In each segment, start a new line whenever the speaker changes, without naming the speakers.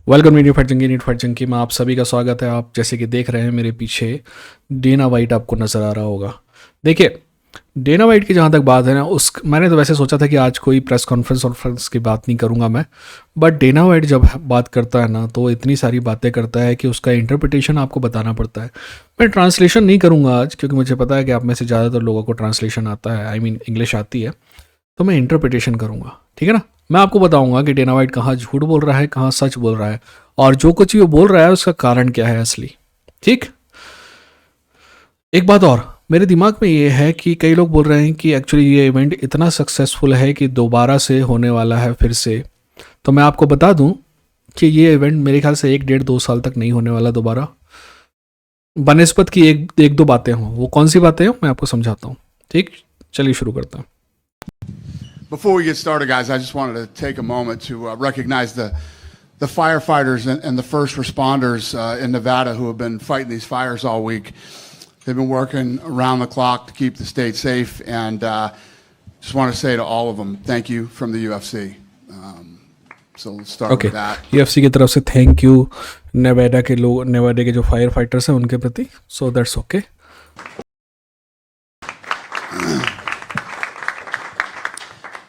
Welcome NEET fight junkie में आप सभी का स्वागत है। आप जैसे कि देख रहे हैं मेरे पीछे डेना वाइट आपको नज़र आ रहा होगा। देखिए, डेना वाइट की जहाँ तक बात है ना, उस मैंने तो वैसे सोचा था कि आज कोई प्रेस कॉन्फ्रेंस की बात नहीं करूँगा मैं। बट डेना वाइट जब बात करता है ना, तो इतनी सारी बातें करता है कि उसका इंटरप्रिटेशन आपको बताना पड़ता है। मैं ट्रांसलेशन नहीं करूँगा आज, क्योंकि मुझे पता है कि आप में से ज़्यादातर लोगों को ट्रांसलेशन आता है, आई मीन इंग्लिश आती है। तो मैं इंटरप्रिटेशन करूँगा, ठीक है ना। मैं आपको बताऊंगा कि डेना वाइट कहाँ झूठ बोल रहा है, कहाँ सच बोल रहा है, और जो कुछ भी वो बोल रहा है उसका कारण क्या है असली। ठीक। एक बात और मेरे दिमाग में ये है कि कई लोग बोल रहे हैं कि एक्चुअली ये इवेंट इतना सक्सेसफुल है कि दोबारा से होने वाला है फिर से। तो मैं आपको बता दूं कि ये इवेंट मेरे ख्याल से 1 डेढ़ 2 साल तक नहीं होने वाला दोबारा, बनस्पत की एक दो बातें हों। वो कौन सी बातें हों मैं आपको समझाता हूँ। ठीक, चलिए शुरू करते हैं।
Before we get started, guys, I just wanted to take a moment to recognize the firefighters and the first responders in Nevada who have been fighting these fires all week. They've been working around the clock to keep the state safe, and just want to say to all of them, thank you from the UFC. So let's start
okay,
with that.
UFC की तरफ से thank you Nevada के लोग, Nevada के जो fire fighters हैं उनके प्रति। So that's okay.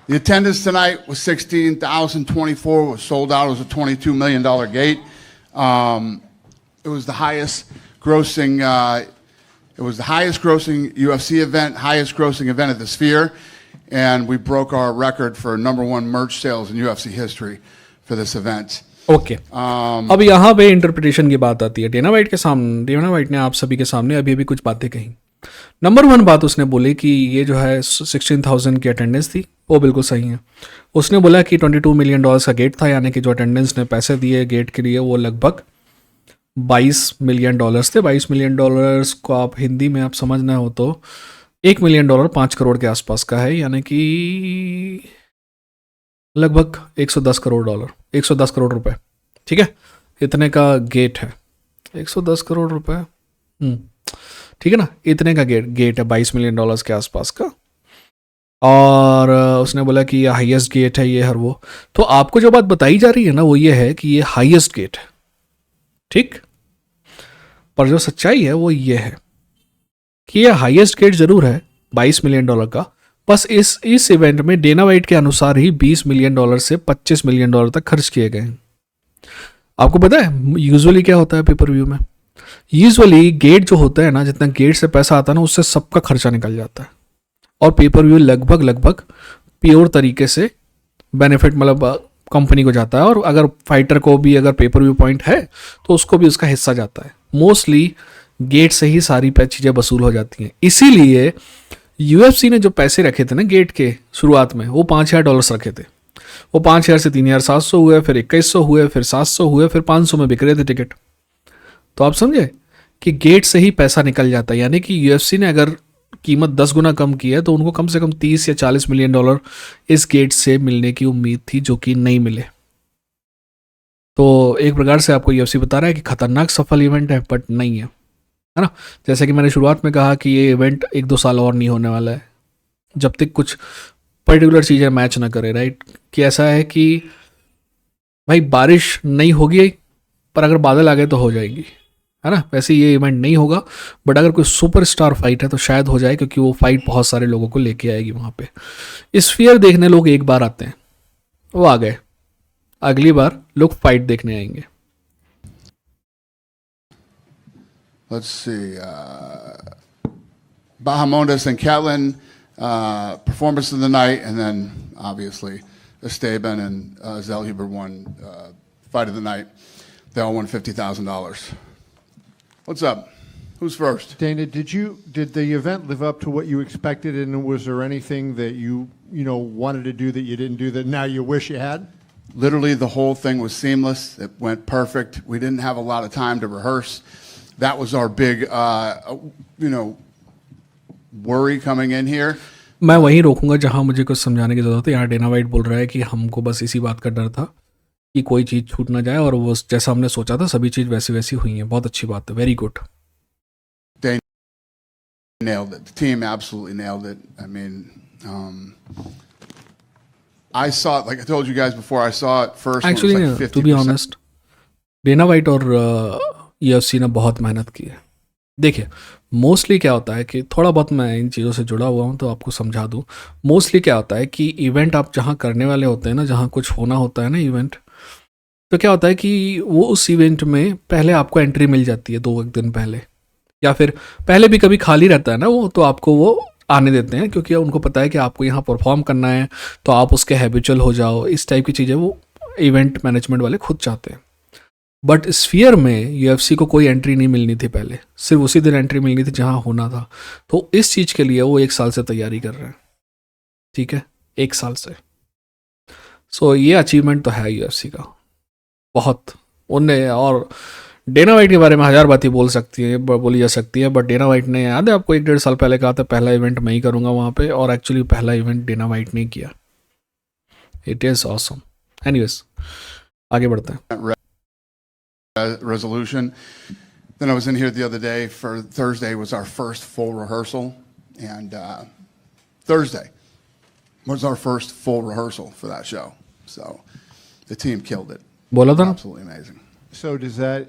The attendance tonight was 16,024. Was sold out. It was a $22 million gate. It was the highest grossing. It was the highest grossing UFC event, highest grossing event at the Sphere, and we broke our record for #1 merch sales in UFC history for this event.
Okay, अब यहाँ पे interpretation की बात आती है। Dana white के सामने, Dana White ने आप सभी के सामने अभी अभी कुछ बातें कही। नंबर 1 बात उसने बोली कि ये जो है 16,000 की अटेंडेंस थी, वो बिल्कुल सही है। उसने बोला कि $22 मिलियन का गेट था, यानी कि जो अटेंडेंस ने पैसे दिए गेट के लिए वो लगभग $22 मिलियन थे। $22 मिलियन को आप हिंदी में आप समझना हो तो $1 मिलियन 5 करोड़ के आसपास का है, यानी कि लगभग $110 करोड़, 110 करोड़ रुपए। ठीक है, इतने का गेट है, 110 करोड़ रुपए। ठीक है ना, इतने का गेट है $22 मिलियन के आसपास का। और उसने बोला कि ये हाईएस्ट गेट है, ये हर वो। तो आपको जो बात बताई जा रही है ना, वो ये है कि ये हाईएस्ट गेट है। ठीक, पर जो सच्चाई है वो ये है कि ये हाईएस्ट गेट जरूर है $22 मिलियन का, बस इस इवेंट में डेना वाइट के अनुसार ही $20 मिलियन से $25 मिलियन तक खर्च किए गए हैं। आपको पता है यूजुअली क्या होता है पेपर व्यू में? यूजुअली गेट जो होता है ना, जितना गेट से पैसा आता है ना, उससे सबका खर्चा निकल जाता है, और पेपर व्यू लगभग प्योर तरीके से बेनिफिट मतलब कंपनी को जाता है। और अगर फाइटर को भी अगर पेपर व्यू पॉइंट है तो उसको भी उसका हिस्सा जाता है। मोस्टली गेट से ही सारी चीज़ें वसूल हो जाती हैं। इसीलिए यूएफसी ने जो पैसे रखे थे ना गेट के शुरुआत में, वो $5,000 रखे थे। वो 5,000 से 3,700 हुए, फिर 2,100 हुए, फिर 700 हुए, फिर 500 में बिक रहे थे टिकट। तो आप समझे कि गेट से ही पैसा निकल जाता है, यानी कि यूएफसी ने अगर कीमत 10 गुना कम की है तो उनको कम से कम $30 या $40 मिलियन इस गेट से मिलने की उम्मीद थी, जो कि नहीं मिले। तो एक प्रकार से आपको यूएफसी बता रहा है कि खतरनाक सफल इवेंट है, बट नहीं है ना। जैसे कि मैंने शुरुआत में कहा कि ये इवेंट 1-2 साल और नहीं होने वाला है, जब तक कुछ पर्टिकुलर चीज़ें मैच ना करे। राइट, कि ऐसा है कि भाई बारिश नहीं होगी, पर अगर बादल आ गए तो हो जाएगी, है ना। वैसे ये इवेंट नहीं होगा, बट अगर कोई सुपरस्टार फाइट है तो शायद हो जाए, क्योंकि वो फाइट बहुत सारे लोगों को लेके आएगी वहाँ पे। स्फीयर देखने लोग एक बार आते हैं, वो आ गए, अगली बार लोग फाइट देखने आएंगे।
Let's see. Bahamondes and Catlin, performance of the night, and then obviously Esteban and Zellhuber won fight of the night. They all won $50,000. What's up? Who's first?
Dana, did the event live up to what you expected, and was there anything that you wanted to do that you didn't do that now you wish you had?
Literally, the whole thing was seamless. It went perfect. We didn't have a lot of time to rehearse. That was our big, worry coming in here.
मैं वहीं रोकूंगा जहां मुझे कुछ समझाने की जरूरत है। यहाँ डेना वाइट बोल रहा है कि हमको बस इसी बात का डर था कि कोई चीज़ छूट ना जाए, और वो जैसा हमने सोचा था सभी चीज़ वैसी वैसी हुई है। बहुत अच्छी बात है, very good.
They nailed it. The team absolutely nailed it. I mean, I saw it, like I told you guys before, I saw it first.
Actually,
when it was like
to be
50%.
honest, Dana White और UFC ने बहुत मेहनत की है। देखिए, mostly क्या होता है कि थोड़ा बहुत मैं इन चीज़ों से जुड़ा हुआ हूँ तो आपको समझा दूँ। मोस्टली क्या होता है कि इवेंट आप जहाँ करने वाले होते हैं ना, जहाँ कुछ होना होता है ना इवेंट, तो क्या होता है कि वो उस इवेंट में पहले आपको एंट्री मिल जाती है 2 एक दिन पहले, या फिर पहले भी कभी खाली रहता है ना वो, तो आपको वो आने देते हैं क्योंकि उनको पता है कि आपको यहाँ परफॉर्म करना है, तो आप उसके हैबिचुअल हो जाओ। इस टाइप की चीज़ें वो इवेंट मैनेजमेंट वाले खुद चाहते हैं। बट स्फीयर में UFC को कोई एंट्री नहीं मिलनी थी पहले, सिर्फ उसी दिन एंट्री मिलनी थी जहाँ होना था। तो इस चीज़ के लिए वो 1 साल से तैयारी कर रहे हैं, ठीक है, 1 साल से। सो ये अचीवमेंट तो है UFC का बहुत। उनने, और डेना वाइट के बारे में 1000 बातें बोली जा सकती है, बट डेना वाइट ने, याद है आपको, 1-1.5 साल पहले कहा था पहला इवेंट मैं ही करूँगा वहाँ पे, और एक्चुअली पहला इवेंट डेना वाइट ने किया। It is awesome. एनीवेज, आगे बढ़ते हैं।
resolution. Then I was in here the other day for Thursday was our first full rehearsal, and Thursday was our first full rehearsal for that show. So the team killed it.
बोला था ना?
Absolutely amazing.
So does that,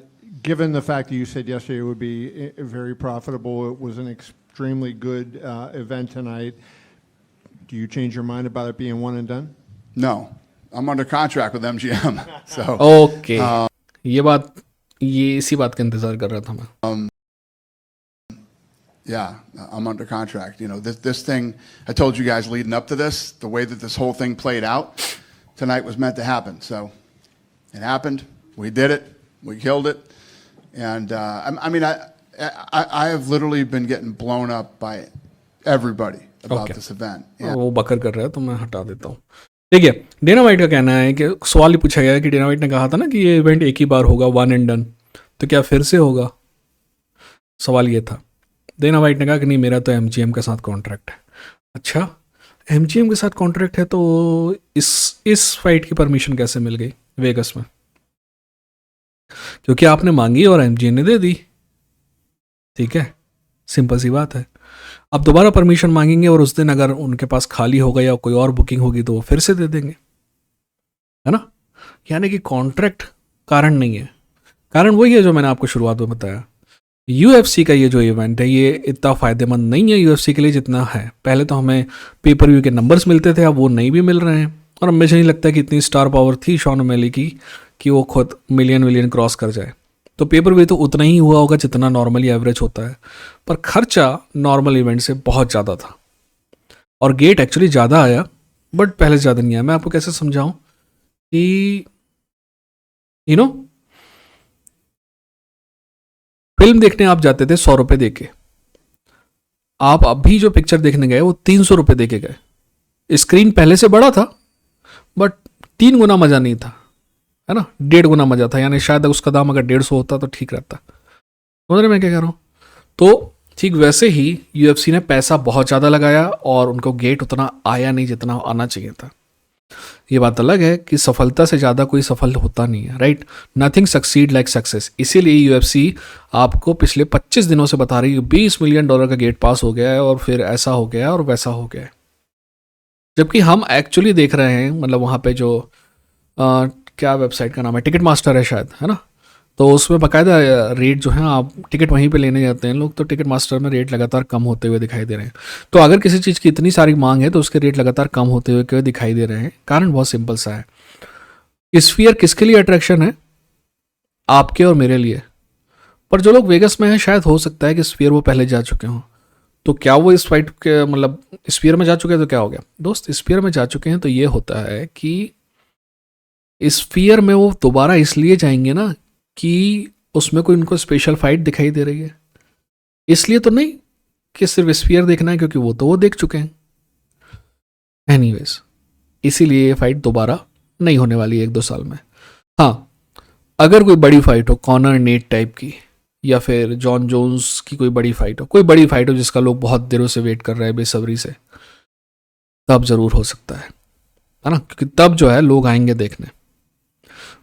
given the fact that you said yesterday it would be very profitable, it was an extremely good event tonight, do you change your mind about it being one and done?
No, I'm under contract with MGM. So
okay, ये इसी बात का इंतजार कर रहा था मैं।
yeah, I'm under contract. You know, this thing, I told you guys leading up to this, the way that this whole thing played out tonight was meant to happen. So it happened. We did it. We killed it. And I mean, I have literally been getting blown up by everybody about
Okay.
this event.
वो बकर कर रहा है तो मैं हटा देता हूँ। ठीक है, डेना वाइट का कहना है कि सवाल ही पूछा गया है कि डेना वाइट ने कहा था ना कि ये इवेंट एक ही बार होगा, वन एंड डन, तो क्या फिर से होगा? सवाल ये था। डेना वाइट ने कहा कि नहीं, मेरा तो MGM के साथ कॉन्ट्रैक्ट है। अच्छा, MGM के साथ कॉन्ट्रैक्ट है तो इस फाइट की परमिशन कैसे मिल गई वेगस में? क्योंकि आपने मांगी और MGM ने दे दी, ठीक है, सिंपल सी बात है। अब दोबारा परमिशन मांगेंगे और उस दिन अगर उनके पास खाली होगा या कोई और बुकिंग होगी तो वो फिर से दे देंगे, है ना? यानी कि कॉन्ट्रैक्ट कारण नहीं है, कारण वही है जो मैंने आपको शुरुआत में बताया। UFC का ये जो इवेंट है ये इतना फ़ायदेमंद नहीं है UFC के लिए जितना है। पहले तो हमें पेपर व्यू के नंबर्स मिलते थे, अब वो नहीं भी मिल रहे हैं, और हमें नहीं लगता कि इतनी स्टार पावर थी शॉन ओमेली की कि वो खुद मिलियन क्रॉस कर जाए। तो पेपर व्यू तो उतना ही हुआ होगा जितना नॉर्मली एवरेज होता है, पर खर्चा नॉर्मल इवेंट से बहुत ज़्यादा था, और गेट एक्चुअली ज़्यादा आया बट पहले ज़्यादा नहीं आया। मैं आपको कैसे समझाऊं कि फिल्म देखने आप जाते थे 100 रुपये दे के, आप अभी जो पिक्चर देखने गए वो 300 रुपये दे के गए। स्क्रीन पहले से बड़ा था बट 3 गुना मज़ा नहीं था, है ना, 1.5 गुना मज़ा था। यानी शायद उसका दाम अगर 150 होता तो ठीक रहता। समझ रहे मैं क्या कह रहा हूँ? तो ठीक वैसे ही UFC ने पैसा बहुत ज़्यादा लगाया और उनको गेट उतना आया नहीं जितना आना चाहिए था। ये बात अलग है कि सफलता से ज़्यादा कोई सफल होता नहीं है, right? Nothing succeed like success. इसीलिए UFC आपको पिछले 25 दिनों से बता रही है $20 मिलियन का गेट पास हो गया है, और फिर ऐसा हो गया और वैसा हो गया है। जबकि हम एक्चुअली देख रहे हैं, मतलब वहाँ पे जो क्या वेबसाइट का नाम है, टिकट मास्टर है शायद, है ना, तो उसमें बाकायदा रेट जो है, आप टिकट वहीं पे लेने जाते हैं लोग, तो टिकट मास्टर में रेट लगातार कम होते हुए दिखाई दे रहे हैं। तो अगर किसी चीज़ की इतनी सारी मांग है तो उसके रेट लगातार कम होते हुए क्यों दिखाई दे रहे हैं? कारण बहुत सिंपल सा है। स्फीयर किसके लिए अट्रैक्शन है? आपके और मेरे लिए। पर जो लोग वेगस में हैं, शायद हो सकता है कि स्फीयर वो पहले जा चुके हों, तो क्या वो इस फाइट के, मतलब स्फीयर में जा चुके हैं तो क्या हो गया? दोस्त, स्फीयर में जा चुके हैं तो ये होता है कि स्फीयर में वो दोबारा इसलिए जाएंगे ना कि उसमें कोई उनको स्पेशल फाइट दिखाई दे रही है, इसलिए तो नहीं कि सिर्फ स्फीयर देखना है, क्योंकि वो देख चुके हैं। एनीवेज, इसीलिए ये फाइट दोबारा नहीं होने वाली 1-2 साल में। हाँ, अगर कोई बड़ी फाइट हो, कॉनर नेट टाइप की, या फिर जॉन जोन्स की कोई बड़ी फाइट हो, कोई बड़ी फाइट हो जिसका लोग बहुत देरों से वेट कर रहे हैं बेसब्री से, तब ज़रूर हो सकता है ना, क्योंकि तब जो है लोग आएंगे देखने।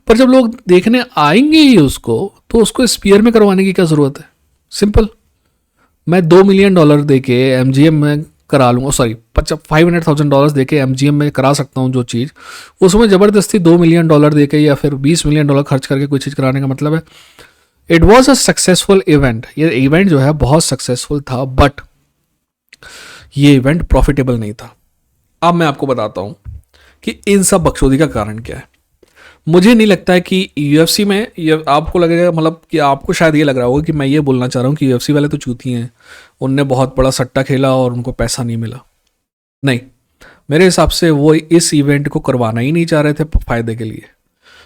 पर जब लोग देखने आएंगे ही उसको, तो उसको स्पीयर में करवाने की क्या ज़रूरत है? सिंपल, मैं $2 मिलियन दे के MGM में करा लूँगा, सॉरी $500,000 दे के MGM में करा सकता हूँ जो चीज़, उसमें ज़बरदस्ती $2 मिलियन दे के या फिर $20 मिलियन खर्च करके कोई चीज़ कराने का मतलब है it was a successful event. ये इवेंट जो है बहुत सक्सेसफुल था, बट ये इवेंट प्रॉफिटेबल नहीं था। अब मैं आपको बताता हूँ कि इन सब बकचोदी का कारण क्या है। मुझे नहीं लगता है कि UFC में ये आपको लगेगा, मतलब कि आपको शायद ये लग रहा होगा कि मैं ये बोलना चाह रहा हूँ कि UFC वाले तो चूती हैं, उनने बहुत बड़ा सट्टा खेला और उनको पैसा नहीं मिला। नहीं, मेरे हिसाब से वो इस इवेंट को करवाना ही नहीं चाह रहे थे फ़ायदे के लिए।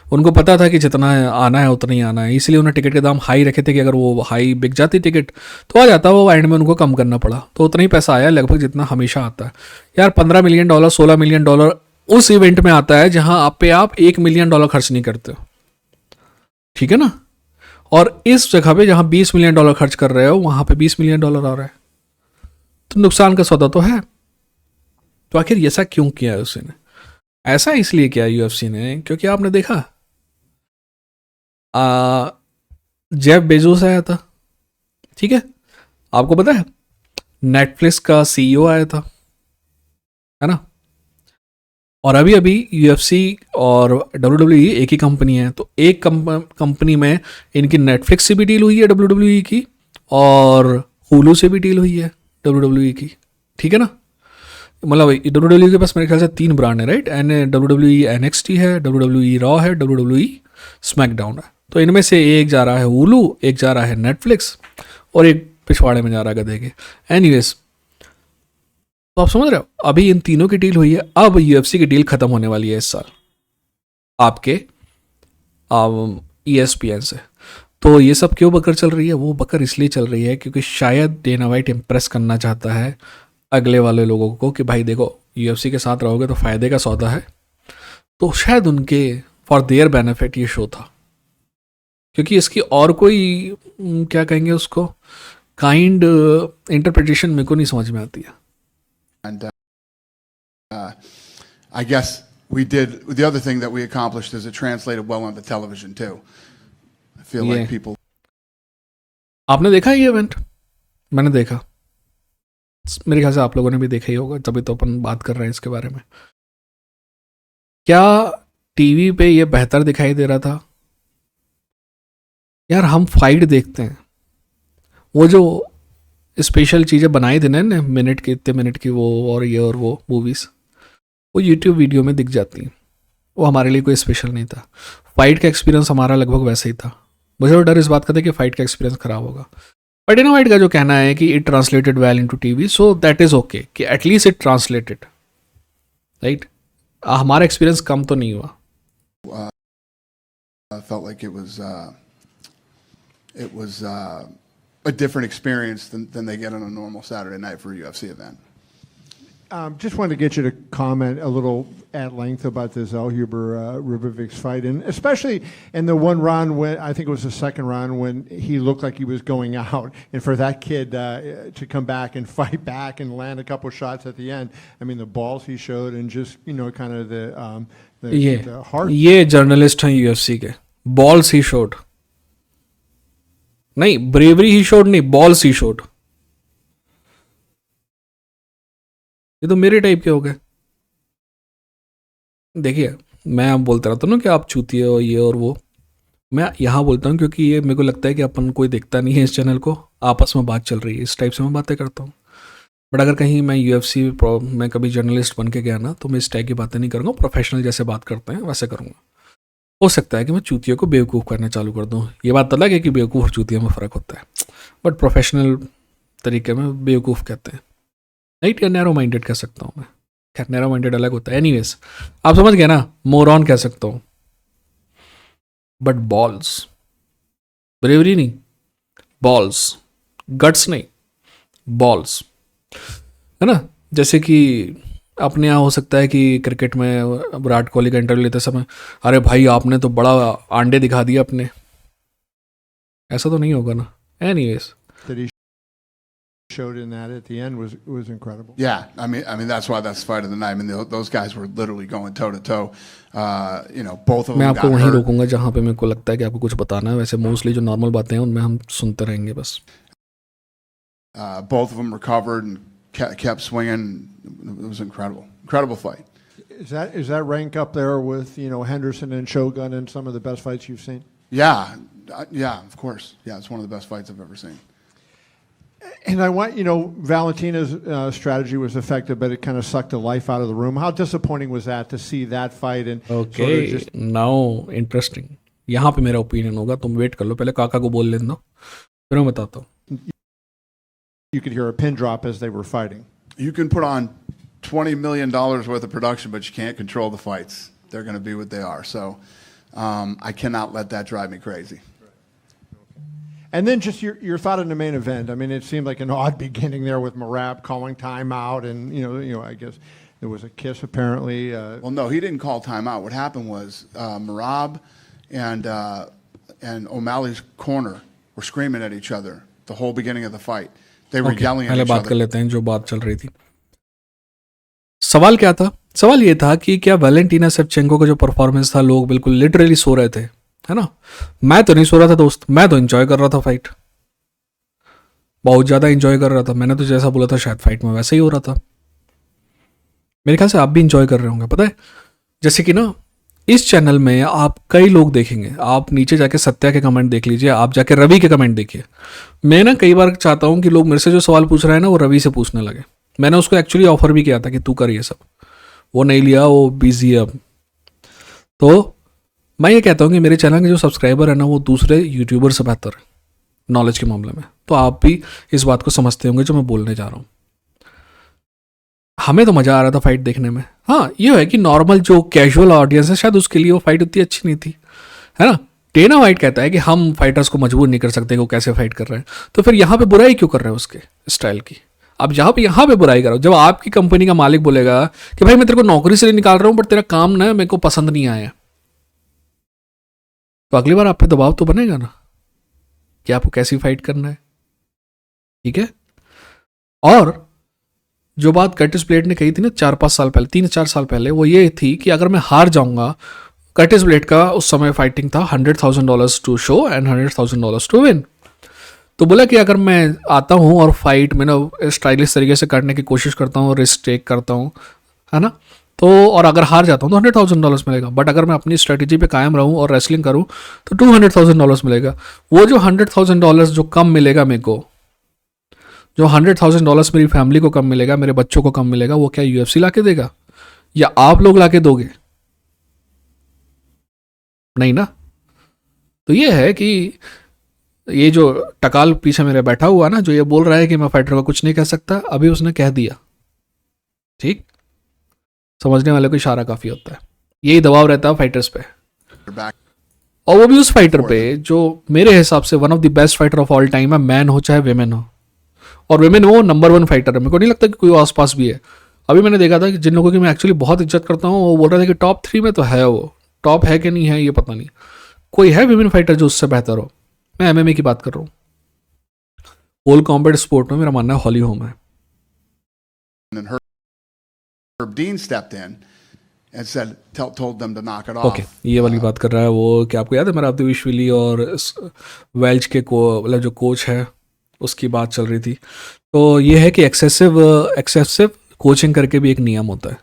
उनको पता था कि जितना आना है उतना ही आना है, इसलिए उन्हें टिकट के दाम हाई रखे थे कि अगर वो हाई बिक जाती टिकट तो आ जाता, वो एंड में उनको कम करना पड़ा तो उतना ही पैसा आया लगभग जितना हमेशा आता है। यार $15 मिलियन $16 मिलियन उस इवेंट में आता है जहां आप $1 मिलियन खर्च नहीं करते हो, ठीक है ना। और इस जगह पे जहां $20 मिलियन खर्च कर रहे हो वहां पे $20 मिलियन आ रहा है, तो नुकसान का सौदा तो है। तो आखिर ऐसा क्यों किया है उसने? ऐसा इसलिए किया UFC ने क्योंकि आपने देखा जेफ बेजोस आया था, ठीक है, आपको पता है नेटफ्लिक्स का CEO आया था, है ना। और अभी अभी UFC और WWE एक ही कंपनी है, तो एक कंपनी में इनकी नेटफ्लिक्स से भी डील हुई है WWE की, और हुलू से भी डील हुई है WWE की, ठीक है ना। मतलब WWE के पास मेरे ख्याल से 3 ब्रांड है, राइट। WWE NXT है, WWE रॉ है, WWE स्मैकडाउन है। तो इनमें से एक जा रहा है हुलू, एक जा रहा है नेटफ्लिक्स, और एक पिछवाड़े में जा रहा है गधे के। एनीवेज, तो आप समझ रहे हो, अभी इन तीनों की डील हुई है। अब UFC की डील खत्म होने वाली है इस साल आपके ESPN से। तो ये सब क्यों बकर चल रही है? वो बकर इसलिए चल रही है क्योंकि शायद डेना वाइट इम्प्रेस करना चाहता है अगले वाले लोगों को कि भाई देखो UFC के साथ रहोगे तो फ़ायदे का सौदा है। तो शायद उनके फॉर देयर बेनिफिट ये शो था, क्योंकि इसकी और कोई क्या कहेंगे उसको काइंड इंटरप्रिटेशन मेरे को नहीं समझ में आती है।
And I guess we did, the other thing that we accomplished is it translated well onto television too. I feel like people.
आपने देखा ये इवेंट? मैंने देखा, मेरे ख्याल से आप लोगों ने भी देखा ही होगा, तभी तो अपन बात कर रहे हैं इसके बारे में। क्या टीवी पे ये बेहतर दिखाई दे रहा था? यार हम फाइट देखते हैं, वो जो स्पेशल चीज़ें बनाई थी ना मिनट की, इतने मिनट की वो और ये और वो मूवीज़, वो यूट्यूब वीडियो में दिख जाती हैं। वो हमारे लिए कोई स्पेशल नहीं था। फाइट का एक्सपीरियंस हमारा लगभग वैसे ही था। मुझे तो डर इस बात का था कि फाइट का एक्सपीरियंस खराब होगा, बट डेना वाइट का जो कहना है कि it translated well into TV, so that is okay कि एटलीस्ट इट ट्रांसलेटेड, राइट। हमारा एक्सपीरियंस कम तो नहीं हुआ।
I felt like it was a different experience than they get on a normal Saturday night for a UFC event.
Just wanted to get you to comment a little at length about this Elhuber Ribovics fight, and especially in the one round when I think it was the second round when he looked like he was going out, and for that kid to come back and fight back and land a couple shots at the end. I mean, the balls he showed and just kind of the heart.
ये journalist हैं UFC के, balls he showed नहीं, bravery he showed नहीं, balls he showed. ये तो मेरे type के हो गए। देखिए, मैं आप बोलता रहता हूँ ना कि आप चूतिए हो ये और वो, मैं यहाँ बोलता हूँ क्योंकि ये मेरे को लगता है कि अपन कोई देखता नहीं है इस चैनल को, आपस में बात चल रही है, इस टाइप से मैं बातें करता हूँ। बट अगर कहीं मैं UFC में कभी जर्नलिस्ट बन के गया ना, तो मैं इस टाइप की बातें नहीं करूँगा, प्रोफेशनल जैसे बात करते हैं वैसे करूँगा। हो सकता है कि मैं चूतियों को बेवकूफ़ करना चालू कर दूँ, ये बात अलग है कि बेवकूफ़ और चूतिया में फ़र्क होता है, बट प्रोफेशनल तरीके में बेवकूफ़ कहते हैं, राइट, या नैरो माइंडेड कह सकता हूँ मैं। खैर, नैरो माइंडेड अलग होता है। एनीवेज, आप समझ गए ना, मोरॉन कह सकता हूँ, बट बॉल्स, ब्रेवरी नहीं, बॉल्स, गट्स नहीं, बॉल्स, है ना। जैसे कि अपने यहाँ हो सकता है कि क्रिकेट में विराट कोहली का इंटरव्यू लेते समय, अरे भाई आपने तो बड़ा अंडे दिखा दिया अपने, ऐसा तो नहीं होगा ना। Anyways,
That he showed in that at the end was incredible.
Yeah, I mean that's why that's the fight of the night. I mean those guys were literally going toe to toe. Both of
मैं
them
आपको
got
वहीं
hurt.
रोकूंगा जहाँ पे मेरे को लगता है कि आपको कुछ बताना है। वैसे मोस्टली जो नॉर्मल बातें हैं उनमें हम सुनते रहेंगे बस।
Both of them recovered and kept swinging. It was incredible fight.
Is that rank up there with Henderson and Shogun and some of the best fights you've seen?
Yeah, of course. Yeah, it's one of the best fights I've ever seen.
And I want Valentina's strategy was effective, but it kind of sucked the life out of the room. How disappointing was that to see that fight and
okay now interesting. यहाँ पे मेरा opinion होगा, तुम wait कर लो, पहले काका को बोल लेने दो, फिर मैं बताता हूँ.
You could hear a pin drop as they were fighting.
You can put on $20 million worth of production, but you can't control the fights. They're going to be what they are. So I cannot let that drive me crazy.
And then just your thought on the main event. I mean, it seemed like an odd beginning there with Merab calling timeout, and I guess there was a kiss apparently.
Well, no, he didn't call timeout. What happened was Merab and O'Malley's corner were screaming at each other the whole beginning of the fight. They were yelling at
पहले
each
बात कर
other.
लेते हैं जो बात चल रही थी. सवाल क्या था? सवाल ये था कि क्या वैलेंटीना शेवचेंको का जो परफॉर्मेंस था, लोग बिल्कुल लिटरली सो रहे थे, है ना. मैं तो नहीं सो रहा था दोस्त, मैं तो एंजॉय कर रहा था फाइट, बहुत ज़्यादा एंजॉय कर रहा था. मैंने तो जैसा बोला था शायद फाइट में वैसा ही हो रहा था. मेरे ख्याल से आप भी इंजॉय कर रहे होंगे. पता है, जैसे कि ना इस चैनल में आप कई लोग देखेंगे, आप नीचे जाके सत्या के कमेंट देख लीजिए, आप जाके रवि के कमेंट देखिए. मैं ना कई बार चाहता हूँ कि लोग मेरे से जो सवाल पूछ रहे हैं ना वो रवि से पूछने लगे. मैंने उसको एक्चुअली ऑफर भी किया था कि तू कर ये सब, वो नहीं लिया, वो बिजी है अब. तो मैं ये कहता हूँ कि मेरे चैनल के जो सब्सक्राइबर है ना वो दूसरे यूट्यूबर से बेहतर है नॉलेज के मामले में. तो आप भी इस बात को समझते होंगे जो मैं बोलने जा रहा हूँ. हमें तो मज़ा आ रहा था फाइट देखने में. हाँ, ये है कि नॉर्मल जो कैजुअल ऑडियंस है शायद उसके लिए वो फाइट उतनी अच्छी नहीं थी, है ना. डेना वाइट कहता है कि हम फाइटर्स को मजबूर नहीं कर सकते कि वो कैसे फाइट कर रहे हैं. तो फिर यहाँ पे बुराई क्यों कर रहे हैं उसके स्टाइल की? अब यहाँ पे बुराई करो. जब आपकी कंपनी का मालिक बोलेगा कि भाई मैं तेरे को नौकरी से नहीं निकाल रहा हूँ बट तेरा काम ना मेरे को पसंद नहीं आया, तो अगली बार आप पे दबाव तो बनेगा ना कि आपको कैसी फाइट करना है. ठीक है. और जो बात कर्टिस ब्लेड ने कही थी ना 4-5 साल पहले, 3-4 साल पहले, वो ये थी कि अगर मैं हार जाऊंगा, कर्टिस ब्लेड का उस समय फाइटिंग था $100,000 to show and $100,000 to win. तो बोला कि अगर मैं आता हूँ और फाइट में ना स्टाइलिश तरीके से करने की कोशिश करता हूँ, रिस्क टेक करता हूँ, है ना, तो और अगर हार जाता हूँ तो $100,000 मिलेगा. बट अगर मैं अपनी स्ट्रेटजी पे कायम रहूँ और रेसलिंग करूँ तो $200,000 मिलेगा. वो जो $100,000 जो कम मिलेगा मेरे को, जो $100,000 मेरी फैमिली को कम मिलेगा, मेरे बच्चों को कम मिलेगा, वो क्या UFC ला के देगा या आप लोग ला के दोगे? नहीं ना. तो ये है कि ये जो टकाल पीछे मेरे बैठा हुआ ना, जो ये बोल रहा है कि मैं फाइटर को कुछ नहीं कह सकता, अभी उसने कह दिया. ठीक, समझने वाले को इशारा काफ़ी होता है. यही दबाव रहता है फाइटर्स पे, और वो भी उस फाइटर पे जो मेरे हिसाब से one of the best fighter of all time है, मैन हो चाहे वेमेन हो. और वेमेन वो नंबर 1 फाइटर है. मेरे को नहीं लगता कि कोई आस पास भी है. अभी मैंने देखा था कि जिन लोगों की मैं एक्चुअली बहुत इज्जत करता हूँ वो बोल रहे थे कि टॉप 3 में तो है, वो टॉप है कि नहीं है ये पता नहीं. कोई है वेमेन फाइटर जो उससे बेहतर हो? मैं MMA की बात कर रहा हूँ. होल कॉम्बैट स्पोर्ट में मेरा मानना है हॉली होम है.
And Herb Dean stepped in and told them to knock it
okay,
off.
ये वाली बात कर रहा है वो. क्या आपको याद है मेरा अब्दुविशविली और वेल्च के मतलब जो कोच है उसकी बात चल रही थी. तो ये है कि एक्सेसिव कोचिंग करके भी एक नियम होता है,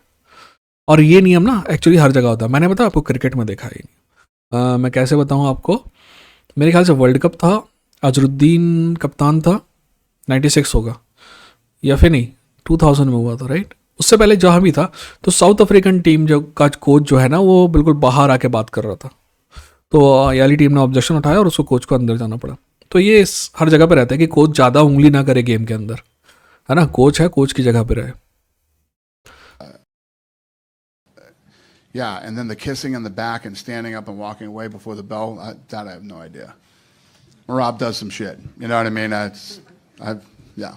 और ये नियम ना एक्चुअली हर जगह होता है. मैंने बताया आपको, क्रिकेट में देखा है. मैं कैसे बताऊँ आपको, मेरे ख्याल से वर्ल्ड कप था, अजरुद्दीन कप्तान था, 96 होगा या फिर नहीं 2000 में हुआ था, राइट. उससे पहले जहाँ भी था तो साउथ अफ्रीकन टीम जो का कोच जो है ना वो बिल्कुल बाहर आके बात कर रहा था. तो याली टीम ने ऑब्जेक्शन उठाया और उसको कोच को अंदर जाना पड़ा. तो ये हर जगह पे रहता है कि कोच ज़्यादा उंगली ना करे गेम के अंदर, है ना. कोच है, कोच की जगह पे रहे.
Yeah, and then the kissing in the back and standing up and walking away before the bell, that I have no idea. Rob does some shit. You know what I mean? Yeah.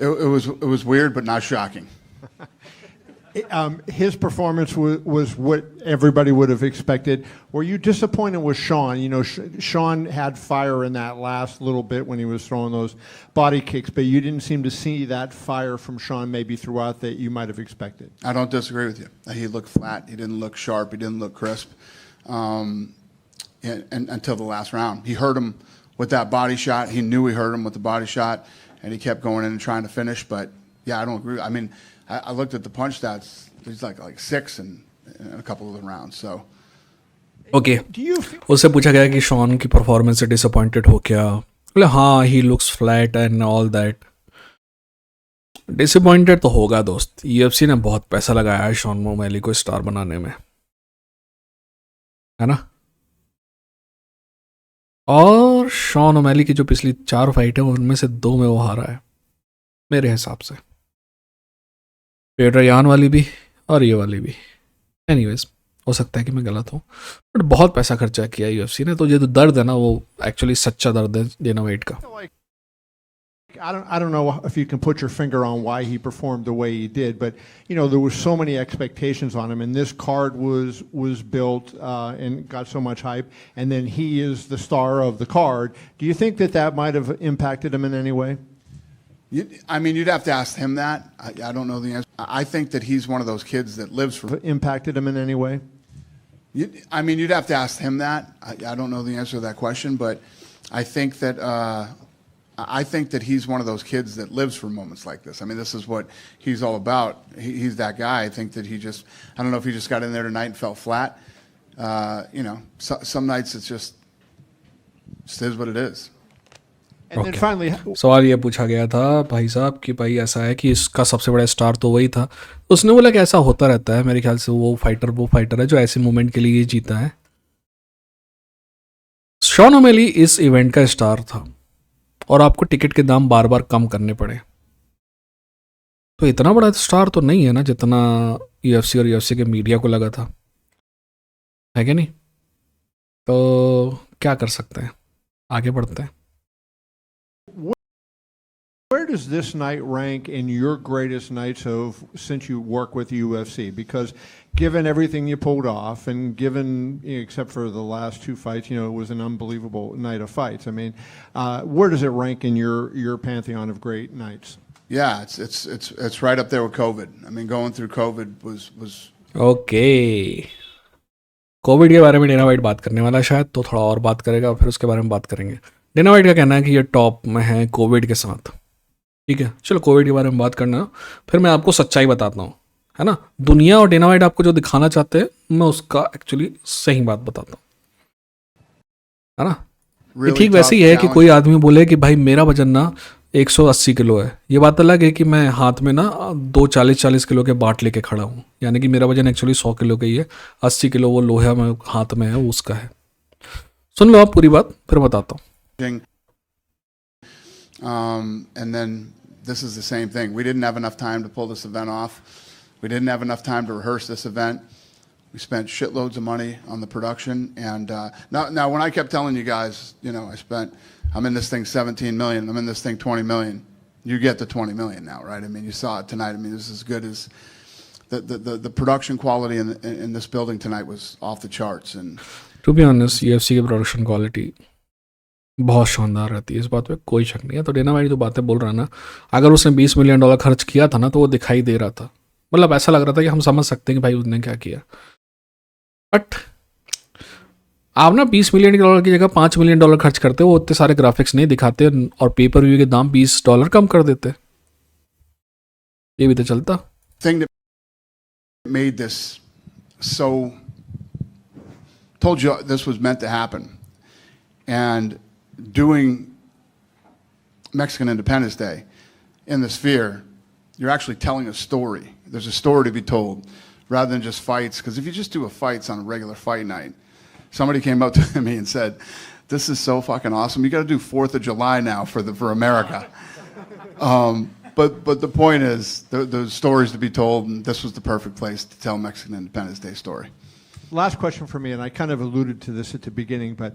It was weird, but not shocking.
His performance was what everybody would have expected. Were you disappointed with Sean? Sean had fire in that last little bit when he was throwing those body kicks, but you didn't seem to see that fire from Sean maybe throughout that you might have expected.
I don't disagree with you. He looked flat. He didn't look sharp. He didn't look crisp. And until the last round. He hurt him with that body shot. He knew he hurt him with the body shot. and he kept going in and trying to finish. But yeah, I don't agree. I mean, I looked at the punch stats. He's like 6 in a couple of the rounds. So
okay
Do you feel,
उससे पूछा गया कि Shawn की performance से disappointed हो क्या, बोले हाँ he looks flat and all that. Disappointed तो होगा दोस्त, यूएफसी ने बहुत पैसा लगाया है शॉन ओमैली को स्टार बनाने में, है ना। और शॉन ओमैली की जो पिछली 4 फाइट है उनमें से 2 में वो हारा है मेरे हिसाब से, पेटर यान वाली भी और ये वाली भी। एनीवेज, हो सकता है कि मैं गलत हूँ, बट बहुत पैसा खर्चा किया यूएफसी ने, तो ये जो दर्द है ना वो एक्चुअली सच्चा दर्द है डेना वाइट का।
like, I don't know if you can put your finger on why he performed the way he did, but there was so many expectations on him, and this card was built and got so much hype, and then he is the star of the card. Do you think that might have impacted him in any way?
I mean, you'd have to ask him that. I don't know the answer. I think that he's one of those kids that lives for.
Impacted him in any way?
I mean, you'd have to ask him that. I don't know the answer to that question, but I think that he's one of those kids that lives for moments like this. I mean, this is what he's all about. He's that guy. I think that I don't know if he just got in there tonight and fell flat. Some nights it's just is what it is.
And then
Okay.
finally,
सवाल ये पूछा गया था भाई साहब कि भाई ऐसा है कि इसका सबसे बड़ा स्टार तो वही था, उसने बोला कि ऐसा होता रहता है, मेरे ख्याल से वो फाइटर है जो ऐसे मोमेंट के लिए जीता है। शॉन ओमैली इस इवेंट का स्टार था और आपको टिकट के दाम बार बार कम करने पड़े, तो इतना बड़ा स्टार तो नहीं है ना जितना यूएफसी और यूएफसी के मीडिया को लगा था, है कि नहीं। तो क्या कर सकते हैं, आगे बढ़ते हैं।
where does this night rank in your greatest nights since you work with the UFC? Because given everything you pulled off, and given except for the last 2 fights, it was an unbelievable night of fights. I mean, where does it rank in your pantheon of great nights?
Yeah, it's right up there with COVID. I mean, going through COVID was
okay, Covid के बारे में Dana white बात करने वाला है शायद, तो थोड़ा और बात करेगा, फिर उसके बारे में बात करेंगे। डेना वाइट का कहना है कि ये टॉप में है कोविड के साथ, ठीक है। चलो कोविड के बारे में बात करना, फिर मैं आपको सच्चाई बताता हूँ, है ना। दुनिया और डेना वाइट आपको जो दिखाना चाहते हैं मैं उसका एक्चुअली सही बात बताता हूँ, है ना। ये
really
ठीक वैसे ही
tough,
है कि कोई
challenging.
आदमी बोले कि भाई मेरा वजन ना 180 किलो है, ये बात अलग है कि मैं हाथ में ना 2 40 किलो के बाट लेके खड़ा हूँ, यानी कि मेरा वजन एक्चुअली 100 किलो का ही है, 80 किलो वो लोहा में हाथ में है वो उसका है। सुन लो आप पूरी बात, फिर बताता हूँ।
And then this is the same thing. We didn't have enough time to pull this event off. We didn't have enough time to rehearse this event. We spent shitloads of money on the production. And now when I kept telling you guys, I'm in this thing 17 million, I'm in this thing 20 million. You get the 20 million now, right? I mean, you saw it tonight. I mean, this is as good as the production quality in this building tonight was off the charts. And
to be honest UFC की production quality बहुत शानदार रहती है, इस बात पे कोई शक नहीं है। तो डेना वाइट जो बातें बोल रहा है ना, अगर उसने $20 मिलियन खर्च किया था ना तो वो दिखाई दे रहा था, मतलब ऐसा लग रहा था कि हम समझ सकते हैं कि भाई उसने क्या किया। बट आप ना $20 मिलियन की जगह $5 मिलियन खर्च करते, वो उतने सारे ग्राफिक्स नहीं दिखाते और पेपर व्यू के दाम $20 कम कर देते, ये भी तो चलता।
thing that made this so told you this was meant to happen. And doing Mexican Independence Day in the Sphere, you're actually telling a story. There's a story to be told rather than just fights. Because if you just do a fights on a regular fight night, somebody came up to me and said, "This is so fucking awesome. You got to do 4th of July now for America." But the point is, the stories to be told, and this was the perfect place to tell Mexican Independence Day story.
Last question for me, and I kind of alluded to this at the beginning, but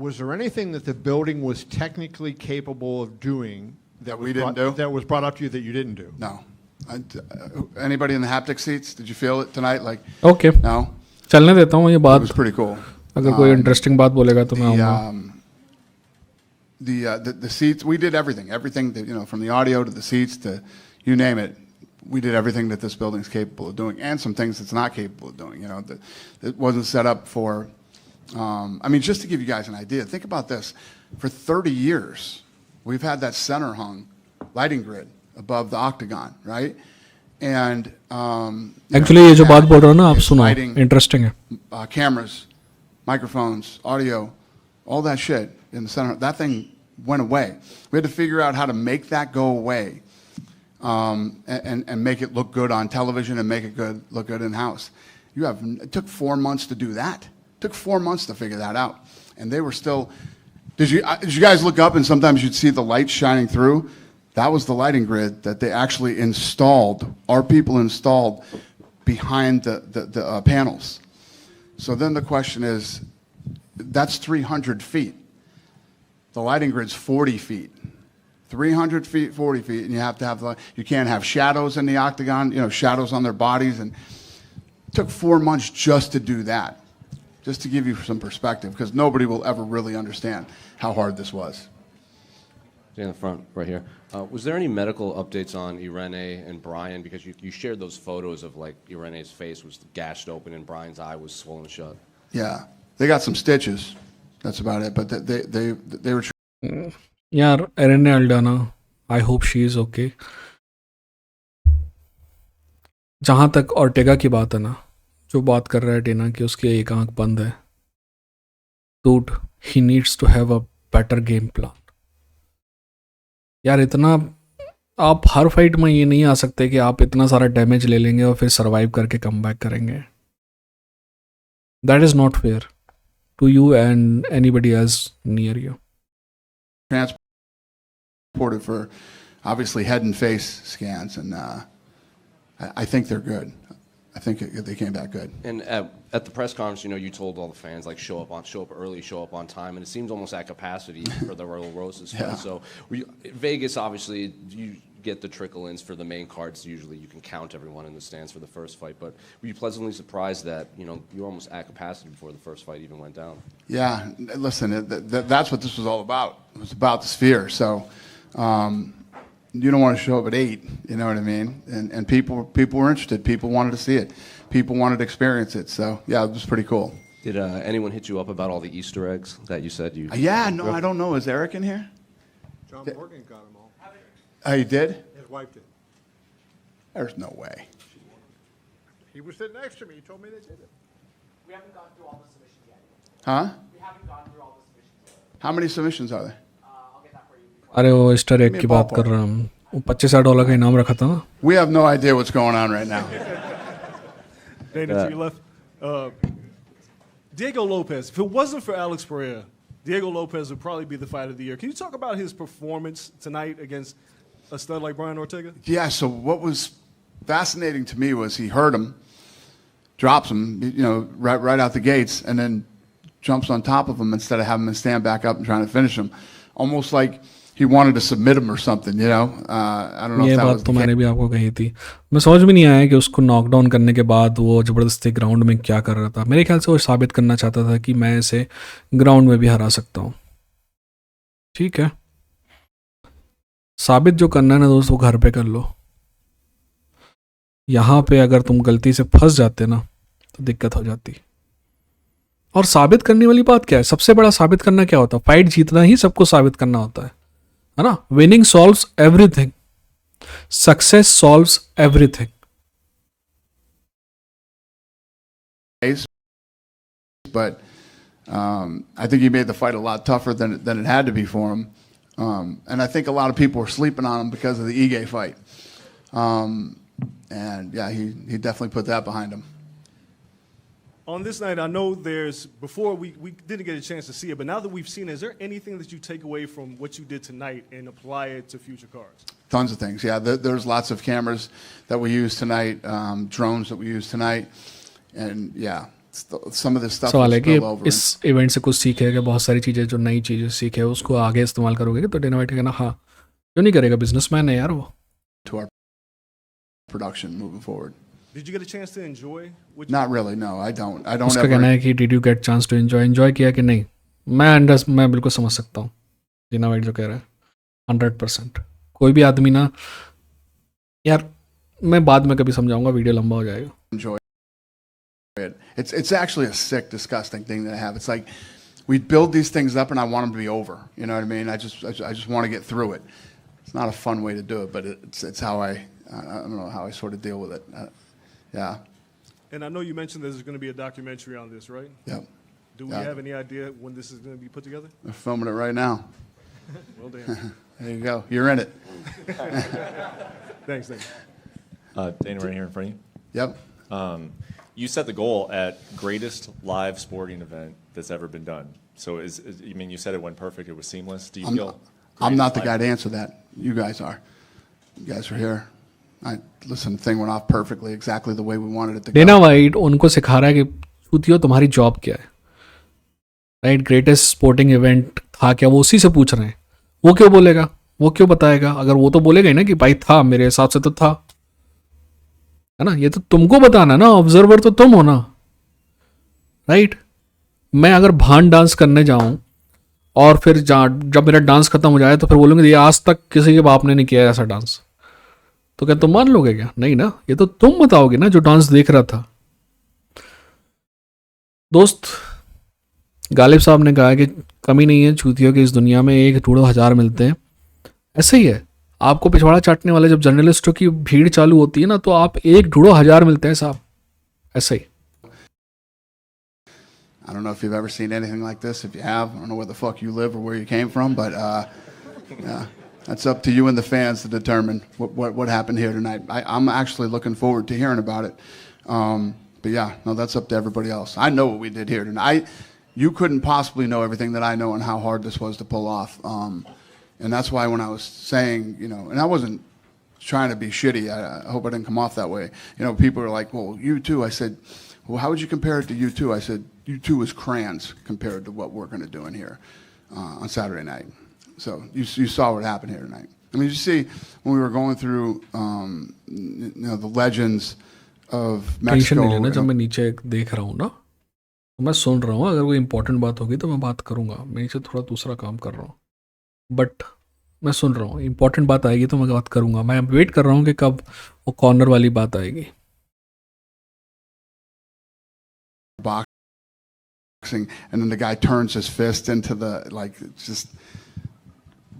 was there anything that the building was technically capable of doing
That we didn't do?
that was brought up to you that you didn't do?
No. Anybody in the haptic seats? Did you feel it tonight? Like,
okay,
no?
चलने देता हूँ ये
It
बात,
was pretty cool.
अगर कोई interesting बात बोलेगा तो मैं
The,
आऊँगा।
the seats, we did everything that, from the audio to the seats to you name it. We did everything that this building's capable of doing, and some things it's not capable of doing. It wasn't set up for. I mean, just to give you guys an idea, think about this: for 30 years, we've had that center hung lighting grid above the octagon, right? And you
actually
know,
ये जो
that
बात बोल रहे हो ना आप
is
सुनो,
lighting,
interesting है.
cameras, microphones, audio, all that shit in the center. That thing went away. We had to figure out how to make that go away, and make it look good on television and make it look good in house. It took 4 months to do that. It took 4 months to figure that out, and they were still. Did you guys look up and sometimes you'd see the lights shining through? That was the lighting grid that they actually installed. Our people installed behind the panels. So then the question is, that's 300 feet. The lighting grid's 40 feet. 300 feet, 40 feet, and you have to have you can't have shadows in the octagon, shadows on their bodies. And it took 4 months just to do that, just to give you some perspective, because nobody will ever really understand how hard this was.
In the front, right here. Was there any medical updates on Irene and Brian? Because you shared those photos of like Irene's face was gashed open and Brian's eye was swollen shut.
Yeah, they got some stitches. That's about it. But they were.
यार Irene Aldana, I hope she is okay. जहाँ तक Ortega की बात है ना, जो बात कर रहा है टेना कि उसकी एक आंख बंद है, dude he needs to have a better game plan. यार इतना आप हर फाइट में ये नहीं आ सकते कि आप इतना सारा डैमेज ले लेंगे और फिर सर्वाइव करके कम बैक करेंगे. That is not fair to you and anybody else near you.
Transported for obviously head and face scans, and I think they're good. I think they came back good.
And at the press conference, you told all the fans like show up early, show up on time, and it seems almost at capacity for the Royal Roses fight.
Yeah.
So Vegas, obviously, you get the trickle-ins for the main cards. Usually, you can count everyone in the stands for the first fight. But were you pleasantly surprised that you were almost at capacity before the first fight even went down?
Yeah, listen, that's what this was all about. It was about the Sphere. So you don't want to show up at 8, you know what I mean? And people were interested. People wanted to see it. People wanted to experience it. So yeah, it was pretty cool.
Did anyone hit you up about all the Easter eggs that you said you?
Yeah, no, I don't know. Is Eric in here?
John Morgan got them all.
Oh, you did?
His wife did.
There's no way.
He was sitting next to me. He told me they did it.
We haven't gone through all the submissions yet.
Huh?
We haven't gone through all the submissions yet.
How many submissions are there?
I'll get that for you.
अरे वो Easter egg
Give me
की
a
बात कर
ballpark.
रहा हूँ. वो $25,000 का इनाम रखा था ना.
We have no idea what's going on right now.
Dana, to your left. Diego Lopez. If it wasn't for Alex Pereira, Diego Lopez would probably be the fight of the year. Can you talk about his performance tonight against a stud like Brian Ortega?
Yeah, so what was fascinating to me was he hurt him, drops him, right out the gates, and then jumps on top of him instead of having him stand back up and trying to finish him. Almost like he wanted to submit him or something, I don't know
ये
if that
बात
was
तो
the
मैंने
case.
भी आपको कही थी. मैं समझ में नहीं आया कि उसको नॉकडाउन करने के बाद वो ज़बरदस्ती ग्राउंड में क्या कर रहा था. मेरे ख्याल से वो साबित करना चाहता था कि मैं इसे ग्राउंड में भी हरा सकता हूँ. ठीक है, साबित जो करना है ना दोस्त, वो घर पे कर लो. यहाँ पे अगर तुम गलती से फंस जाते ना तो दिक्कत हो जाती. और साबित करने वाली बात क्या है? सबसे बड़ा साबित करना क्या होता है? फाइट जीतना ही सबको साबित करना होता है ना. Winning solves everything, success solves everything.
But I think he made the fight a lot tougher than it had to be for him. And I think a lot of people were sleeping on him because of the Ige fight. And yeah, he definitely put that behind him.
On this night, I know before we didn't get a chance to see it, but now that we've seen it, is there anything that you take away from what you did tonight and apply it to future cards?
Tons of things. Yeah, there's lots of cameras that we use tonight, drones that we use tonight. And yeah, some of this stuff
सवाल
will
है कि
spill over.
इस event से कुछ सीखे कि बहुत सारी चीज़ें जो नई चीज़ें सीखे उसको आगे इस्तेमाल करोगे तो डेना वाइट कहना हाँ क्यों नहीं करेगा, बिजनेसमैन है यार वो.
To our production moving forward.
Did you get a chance to enjoy what
Not really, no, I don't. I don't
उसका कहना
ever.
है कि did you get chance to enjoy किया कि नहीं. मैं बिल्कुल समझ सकता हूँ डेना वाइट जो कह रहा है. 100%. कोई भी आदमी ना, यार मैं बाद में कभी समझाऊंगा, वीडियो लंबा हो जाएगा.
Enjoy it. It's actually a sick, disgusting thing that I have. It's like we build these things up, and I want them to be over. You know what I mean? I just want to get through it. It's not a fun way to do it, but it's how I don't know how I sort of deal with it. Yeah.
And I know you mentioned there's going to be a documentary on this, right?
Yep.
Do we
Yeah.
have any idea when this is going to be put together?
We're filming it right now.
Well, damn.
There you go. You're in it.
Thanks, thanks.
Dana, right here in front of
Yep.
you. You set the goal at greatest live sporting event that's ever been done. So I mean, you said it went perfect. It was seamless. Do you feel?
I'm not the
greatest
guy to answer that. You guys are. You guys are here. Listen, the thing went off perfectly, exactly the way we wanted it to go.
Dana White उनको सिखा रहा है कि चूतियो तुम्हारी job क्या है, right? Greatest sporting event था क्या, वो उसी से पूछ रहे हैं. वो क्यों बोलेगा, वो क्यों बताएगा? अगर वो तो बोलेगा ही ना कि भाई था, मेरे हिसाब से तो था, है ना? ये तो तुमको बताना ना, ऑब्जर्वर तो तुम हो ना, राइट? मैं अगर भान डांस करने जाऊं और फिर जब मेरा डांस खत्म हो जाए तो फिर बोलूंगे ये आज तक किसी के बाप ने नहीं किया ऐसा डांस, तो क्या तुम मान लोगे क्या? नहीं ना, ये तो तुम बताओगे ना जो डांस देख रहा था. दोस्त, गालिब साहब ने कहा कि कमी नहीं है चूतियों की इस दुनिया में, 1 ढूंढो 1000 मिलते हैं. ऐसे ही है, आपको पिछवाड़ा चाटने वाले जब जर्नलिस्टों की भीड़ चालू होती है ना, तो आप 1 ढूंढो 1000 मिलते हैं साहब, ऐसे ही.
I don't know if you've ever seen anything like this. If you have, I don't know where the fuck you live or where you came from, but yeah, that's up to you and the fans to determine what happened here tonight. I'm actually looking forward to hearing about it. But yeah, no, that's up to everybody else. I know what we did here tonight. You couldn't possibly know everything that I know and how hard this was to pull off. And that's why when I was saying, you know, and I wasn't trying to be shitty. I hope I didn't come off that way. You know, people are like, well, U2. I said, well, how would you compare it to U2? I said, U2 is crayons compared to what we're going to do in here on Saturday night. So you saw what happened here tonight. I mean, you see, when we were going through, you know, the legends of
tension
Mexico.
नहीं लेना,
you
जब
know,
मैं नीचे देख रहा हूँ ना, तो मैं सुन रहा हूँ. अगर कोई इंपॉर्टेंट बात होगी तो मैं बात करूँगा. मैं नीचे थोड़ा दूसरा काम कर रहा हूँ, बट मैं सुन रहा हूँ. इंपॉर्टेंट बात आएगी तो मैं बात करूँगा. मैं वेट कर रहा हूँ कि कब वो कॉर्नर वाली बात आएगी.
boxing, and then the guy turns his fist into the, like, it's just,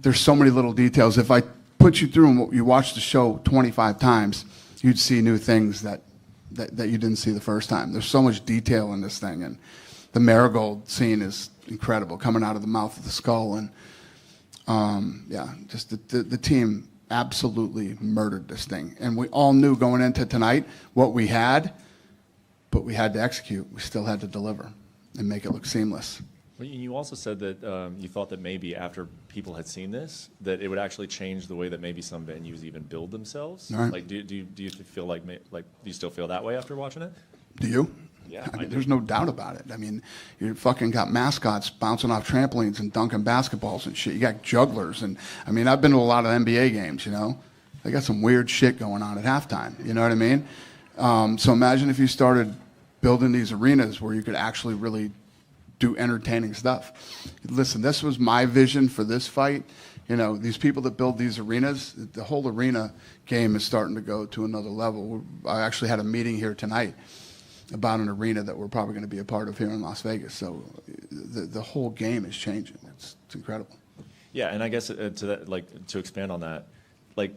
there's so many little details. If I put you through and you watch the show 25 times, you'd see new things that you didn't see the first time. There's so much detail in this thing, and the marigold scene is incredible, coming out of the mouth of the skull, and yeah, just the team absolutely murdered this thing, and we all knew going into tonight what we had, but we had to execute. We still had to deliver and make it look seamless.
Well, you also said that you thought that maybe after people had seen this, that it would actually change the way that maybe some venues even build themselves.
Right.
Like, do you feel like do you still feel that way after watching it?
Do you?
Yeah,
I
I
mean,
do.
there's no doubt about it. I mean, you fucking got mascots bouncing off trampolines and dunking basketballs and shit. You got jugglers, and I mean, I've been to a lot of NBA games. You know, they got some weird shit going on at halftime. You know what I mean? So imagine if you started building these arenas where you could actually really do entertaining stuff. Listen, this was my vision for this fight. You know, these people that build these arenas, the whole arena game is starting to go to another level. I actually had a meeting here tonight about an arena that we're probably going to be a part of here in Las Vegas. So the whole game is changing. It's incredible.
Yeah, and I guess to that, like, to expand on that, like,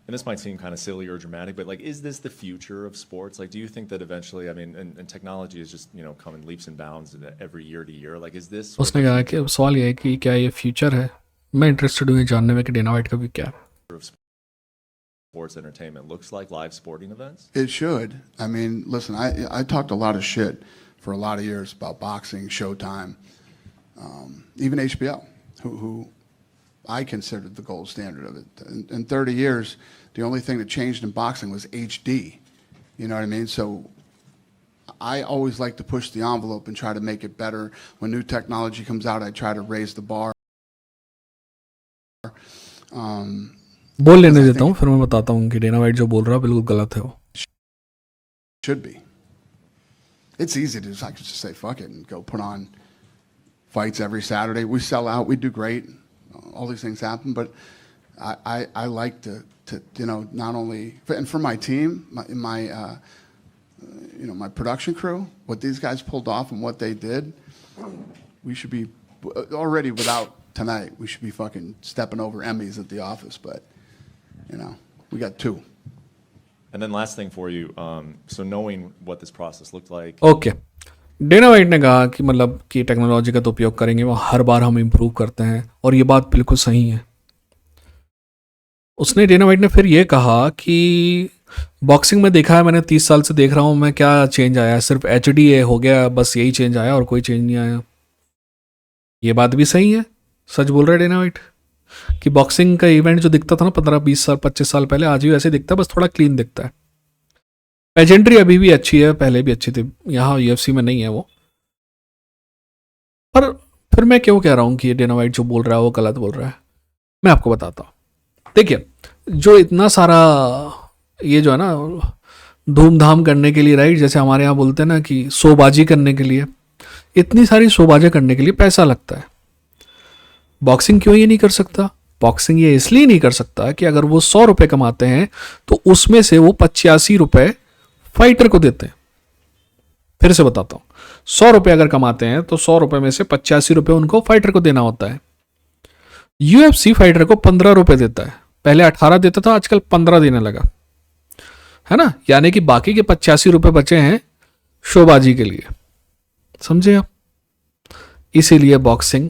and this might seem kind of silly or dramatic, but like, is this the future of sports? Like, do you think that eventually, I mean, and technology is just, you know, coming leaps and bounds every year to year. Like, is this sort
उसने कहा कि सवाल ये है कि क्या ये future है. मैं इंटरेस्टेड हूँ ये जानने में कि डेना वाइट का भी क्या है.
of sports entertainment looks like live sporting events?
It should. I mean, listen, I talked a lot of shit for a lot of years about boxing, Showtime, even HBO, who I considered the gold standard of it. In 30 years, the only thing that changed in boxing was HD. You know what I mean? So I always like to push the envelope and try to make it better. When new technology comes out, I try to raise the bar.
बोल लेने देता हूँ, फिर मैं बताता हूँ कि Dana white जो बोल रहा है बिल्कुल गलत है वो.
Should be. It's easy to just say fuck it and go put on fights every Saturday. We sell out. We do great. All these things happen, but I like to you know, not only and for my team, my you know, my production crew, what these guys pulled off and what they did, we should be already without tonight. We should be fucking stepping over Emmys at the office, but We got 2.
And then last thing for you, so knowing what this process looked like,
okay, Dana White ने कहा कि मतलब कि technology का तो उपयोग करेंगे, वो हर बार हम इम्प्रूव करते हैं, और ये बात बिल्कुल सही है. उसने डेना वाइट ने फिर ये कहा कि बॉक्सिंग में देखा है मैंने, 30 साल से देख रहा हूँ मैं, क्या चेंज आया, सिर्फ HD हो गया, बस यही चेंज आया और कोई चेंज नहीं आया. ये बात भी सही है, सच बोल रहा है डेना वाइट कि बॉक्सिंग का इवेंट जो दिखता था ना 15-20 साल 25 साल पहले, आज भी वैसे दिखता है, बस थोड़ा क्लीन दिखता है. पेजेंट्री अभी भी अच्छी है, पहले भी अच्छी थी, यहाँ UFC में नहीं है वो. पर फिर मैं क्यों कह रहा हूँ कि ये डेना वाइट जो बोल रहा है वो गलत बोल रहा है, मैं आपको बताता हूँ. देखिए, जो इतना सारा ये जो है ना धूमधाम करने के लिए, राइट, जैसे हमारे यहाँ बोलते हैं ना कि शोबाजी करने के लिए, इतनी सारी शोबाजी करने के लिए पैसा लगता है. बॉक्सिंग क्यों ये नहीं कर सकता? बॉक्सिंग ये इसलिए नहीं कर सकता कि अगर वो 100 रुपये कमाते हैं तो उसमें से वो 85 रुपये फाइटर को देते हैं. फिर से बताता हूँ, 100 रुपये अगर कमाते हैं तो 100 रुपये में से 85 रुपये उनको फाइटर को देना होता है. UFC फाइटर को 15 रुपये देता है, पहले 18 देता था, आजकल 15 देने लगा, है ना. यानी कि बाकी के 85 रुपये बचे हैं शोबाजी के लिए, समझे आप. इसीलिए बॉक्सिंग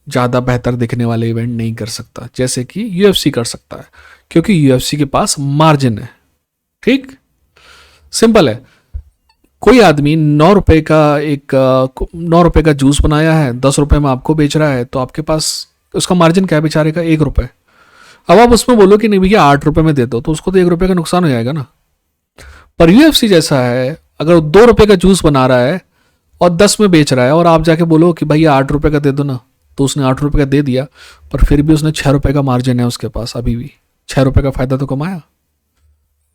ज़्यादा बेहतर दिखने वाले इवेंट नहीं कर सकता जैसे कि UFC कर सकता है, क्योंकि UFC के पास मार्जिन है. ठीक, सिंपल है. कोई आदमी 9 रुपये का जूस बनाया है, 10 रुपये में आपको बेच रहा है, तो आपके पास उसका मार्जिन क्या है बेचारे का? 1 रुपये. अब आप उसमें बोलो कि नहीं भैया 8 रुपये में दे दो, तो उसको तो 1 रुपये का नुकसान हो जाएगा ना. पर UFC जैसा है, अगर 2 रुपये का जूस बना रहा है और 10 में बेच रहा है, और आप जाके बोलो कि भैया 8 रुपये का दे दो ना, तो उसने 8 रुपये का दे दिया, पर फिर भी उसने 6 रुपये का मार्जिन है उसके पास, अभी भी 6 रुपये का फायदा तो कमाया.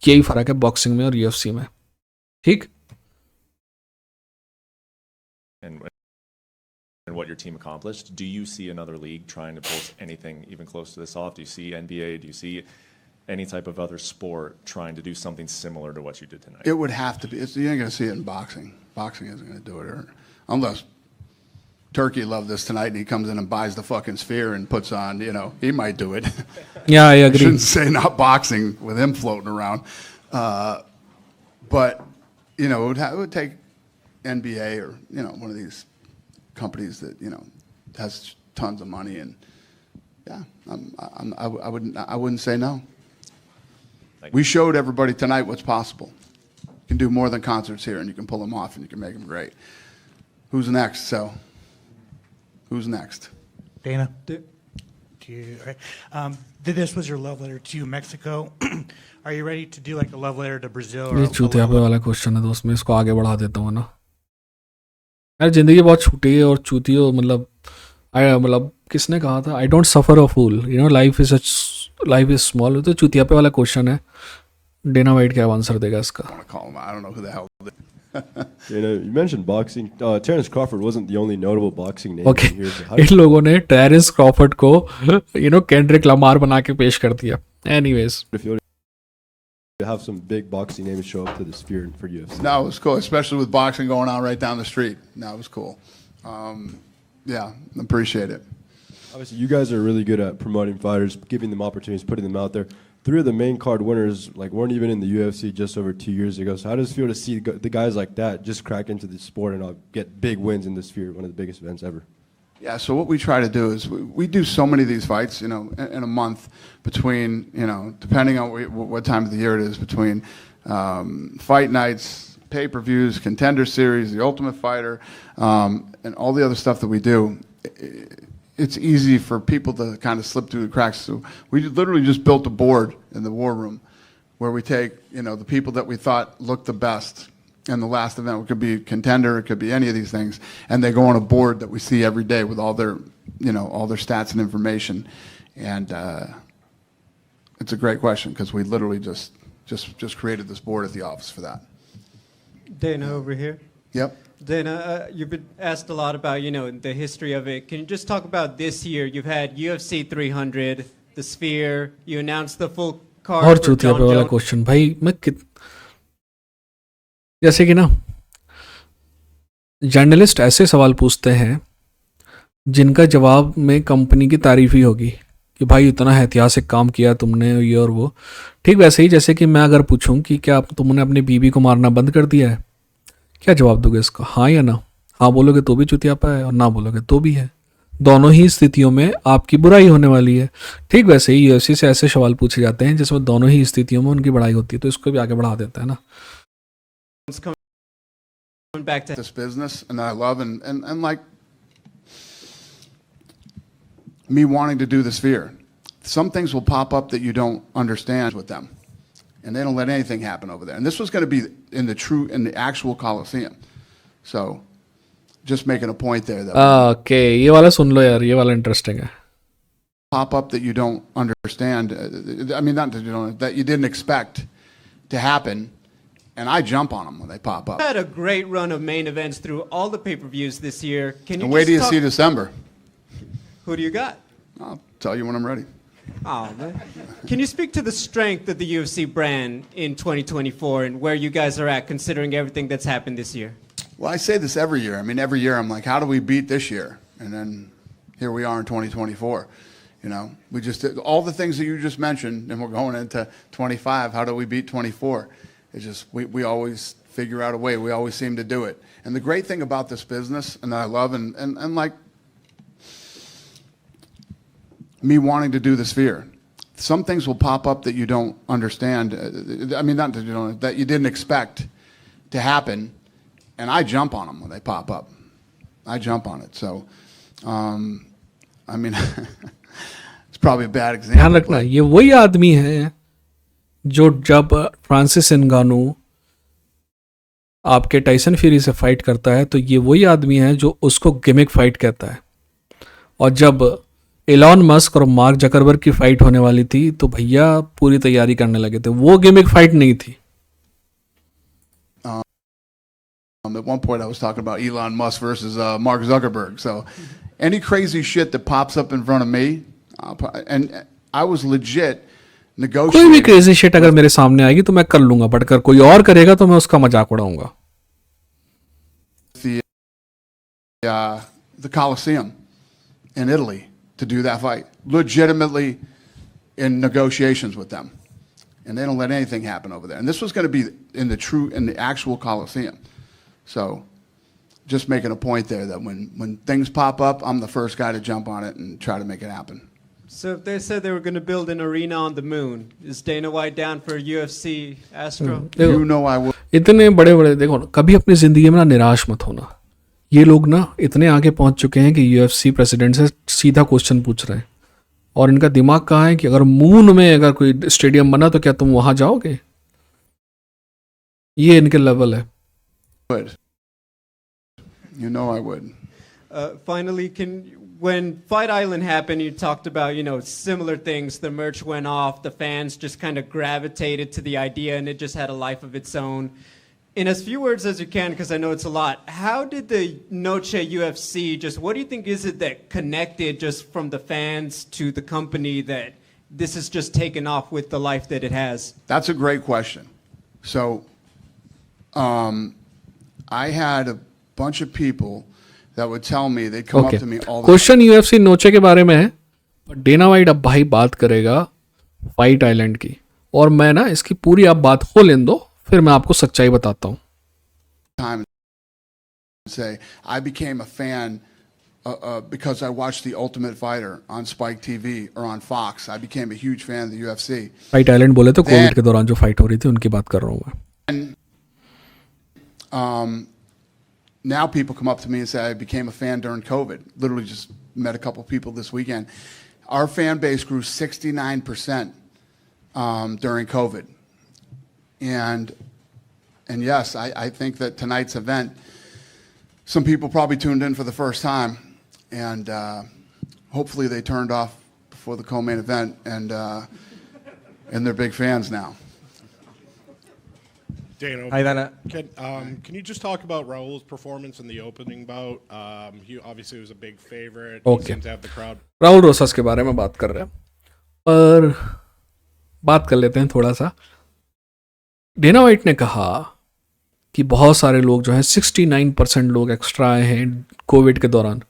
यही फर्क है बॉक्सिंग में और UFC में. ठीक.
and what your team accomplished, do you see another league trying to pull anything even close to this off? Do you see NBA? Do you see any type of other sport trying to do something similar to what you did tonight?
It would have to be. You ain't going to see it in boxing. Boxing isn't going to do it. Unless Turkey loved this tonight and he comes in and buys the fucking Sphere and puts on, he might do it.
Yeah, I
I
agree.
shouldn't say not boxing with him floating around. But, it would take NBA or, one of these companies that, has tons of money. And, yeah, I wouldn't say no. We showed everybody tonight what's possible. You can do more than concerts here, and you can pull them off, and you can make them great. Who's next, So? Who's next?
Dana? This was your love letter to Mexico. Are you ready to do like a love letter to Brazil?
ये चूतिया पे वाला question है दोस्त, मैं इसको आगे बढ़ा देता हूँ ना. यार जिंदगी बहुत छोटी है और चूती हो, मतलब किसने कहा था, I don't suffer a fool, life is small. तो चूतिया पे वाला क्वेश्चन है, डेना वाइट क्या आंसर देगा इसका?
I don't know who the hell.
You mentioned boxing. Terrence Crawford wasn't the only notable boxing name.
Okay,
here. How
इन लोगों ने टेरेंस क्रॉफर्ड को केंड्रिक लमार बना के पेश कर दिया. Anyways,
do you feel to have some big boxing names show up to the Sphere for UFC?
No, it was cool, especially with boxing going on right down the street. No, it was cool. Yeah, appreciate it.
Obviously, you guys are really good at promoting fighters, giving them opportunities, putting them out there. 3 of the main card winners weren't even in the UFC just over 2 years ago. So how does it feel to see the guys like that just crack into the sport and get big wins in the Sphere, one of the biggest events ever?
Yeah, so what we try to do is we do so many of these fights, in a month between, depending on what time of the year it is, between fight nights, pay-per-views, Contender Series, The Ultimate Fighter, and all the other stuff that we do. It's easy for people to kind of slip through the cracks. So we literally just built a board in the war room where we take, the people that we thought looked the best in the last event. It could be Contender, it could be any of these things, and they go on a board that we see every day with all their, all their stats and information. And it's a great question because we literally just created this board at the office for that.
Dana over here.
Yep.
Dana, you've been asked a lot about, the history of it. Can you just talk about this year? You've had UFC 300, the Sphere. You announced the full card
और
for
चूतिया
John
पे वाला
Jones.
Question भाई, जैसे कि ना journalist ऐसे सवाल पूछते हैं जिनका जवाब में कंपनी की तारीफ ही होगी. कि भाई इतना ऐतिहासिक काम किया तुमने ये और वो। ठीक वैसे ही जैसे कि मैं अगर पूछूं कि क्या तुमने अपनी बीवी को मारना बंद कर दिया है, क्या जवाब दोगे इसका, हाँ या ना? हाँ बोलोगे तो भी चुतियापा है और ना बोलोगे तो भी है। दोनों ही स्थितियों में आपकी बुराई होने वाली है। ठीक वैसे ही यूएफसी से ऐसे सवाल पूछे जाते हैं जिसमें दोनों ही स्थितियों में उनकी बड़ाई होती है, तो इसको भी आगे बढ़ा देता है ना।
Coming back to
This business and that I love and like me wanting to do the Sphere. Some things will pop up that you don't understand with them. And they don't let anything happen over there. And this was going to be in the actual Coliseum. So just making a point there that
okay, ये वाला सुन लो यार, ये वाला interesting है।
pop up that you don't understand. I mean, not that you don't, that you didn't expect to happen. And I jump on them when they pop up.
had a great run of main events through all the pay-per-views this year. Can you
And wait
just
till you
talk-
see December.
Who do you got?
I'll tell you when I'm ready.
Oh, man. Can you speak to the strength of the UFC brand in 2024 and where you guys are at considering everything that's happened this year?
Well, I say this every year. I mean, every year I'm like, how do we beat this year? And then here we are in 2024. You know, we just did all the things that you just mentioned, and we're going into 25. How do we beat 24? It's just we always figure out a way. We always seem to do it. And the great thing about this business, and that I love, and like me wanting to do the Sphere, some things will pop up that you don't understand. I mean, not that you don't, that you didn't expect to happen, and I jump on them when they pop up. I jump on it. So, I mean, it's probably a bad example.
ध्यान रखना, ये वही आदमी है जो जब Francis नगानू आपके Tyson fury से फाइट करता है तो ये वही आदमी है जो उसको गिमिक फाइट कहता है। और जब एलॉन मस्क और मार्क जकरबर्ग की फाइट होने वाली थी तो भैया पूरी तैयारी करने लगे थे, वो गिमिक फाइट नहीं थी।
At one point, I was talking about Elon Musk versus Mark Zuckerberg. So, any crazy shit that pops up in front of me, and I was legit
कोई भी
negotiating
क्रेजी शिट अगर मेरे सामने आएगी तो मैं कर लूंगा, बट अगर कोई और करेगा तो मैं उसका मजाक उड़ाऊंगा।
the Coliseum in Italy to do that fight. Legitimately in negotiations with them, and they don't let anything happen over there. And this was going to be in the actual Coliseum. So, just making a point there that when things pop up, I'm the first guy to jump on it and try to make it happen.
So if they said they were going to build an arena on the moon, is Dana White down for UFC Astro?
देखो,
You know I will.
इतने बड़े बड़े, देखो ना, कभी अपनी जिंदगी में ना निराश मत होना। ये लोग ना इतने आगे पहुंच चुके हैं कि यूएफसी प्रेसिडेंट से सीधा क्वेश्चन पूछ रहे हैं, और इनका दिमाग कहाँ है कि अगर मून में अगर कोई स्टेडियम बना तो क्या तुम वहां जाओगे? ये इनके लेवल है।
Would. You know I would.
Finally, when Fight Island happened, you talked about, similar things. The merch went off, the fans just kind of gravitated to the idea, and it just had a life of its own. In as few words as you can, because I know it's a lot, how did the Noche UFC what do you think is it that connected just from the fans to the company that this has just taken off with the life that it has?
That's a great question. So, I had a bunch of people that would tell me, they'd come
okay,
up to me all the
question UFC Noche के बारे में है, पर Dana white अब भाई बात करेगा fight island की, और मैं ना इसकी पूरी आप बात हो लेने दो, फिर मैं आपको सच्चाई बताता हूँ।
time and say, I became a fan because I watched The Ultimate Fighter on Spike TV or on Fox. I became a huge fan of the UFC.
Fight island बोले तो कोविड के दौरान जो फाइट हो रही थी उनकी बात कर रहा हूँ मैं।
Now people come up to me and say, I became a fan during COVID. Literally just met a couple people this weekend. Our fan base grew 69% during COVID. And yes, I think that tonight's event, some people probably tuned in for the first time, and hopefully they turned off before the co-main event, and they're big fans now.
Dana,
Hi, Dana.
can you just talk about Raul's performance in the opening bout? He obviously was a big favorite.
Okay.
He seemed to have the crowd.
Rahul रोसस के बारे में बात कर रहे हैं, पर बात कर लेते हैं थोड़ा सा। डेना वाइट ने कहा कि बहुत सारे लोग जो हैं 69% लोग एक्स्ट्रा आए हैं कोविड के दौरान।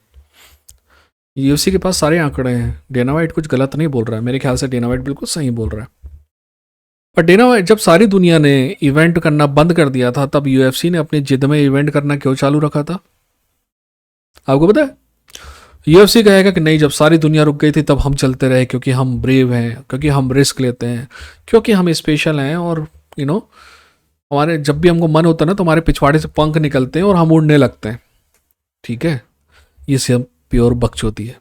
यूएफसी के पास सारे आंकड़े हैं, डेना वाइट कुछ गलत नहीं बोल रहा है, मेरे ख्याल से डेना वाइट बिल्कुल सही बोल रहा है। पर डेना वाइट, जब सारी दुनिया ने इवेंट करना बंद कर दिया था तब यूएफसी ने अपनी जिद में इवेंट करना क्यों चालू रखा था? आपको पता है? यूएफसी कहेगा कि नहीं, जब सारी दुनिया रुक गई थी तब हम चलते रहे क्योंकि हम ब्रेव हैं, क्योंकि हम रिस्क लेते हैं, क्योंकि हम स्पेशल हैं, और हमारे जब भी हमको मन होता है ना तो हमारे पिछवाड़े से पंख निकलते हैं और हम उड़ने लगते हैं। ठीक है, ये सब प्योर बकचोदी है,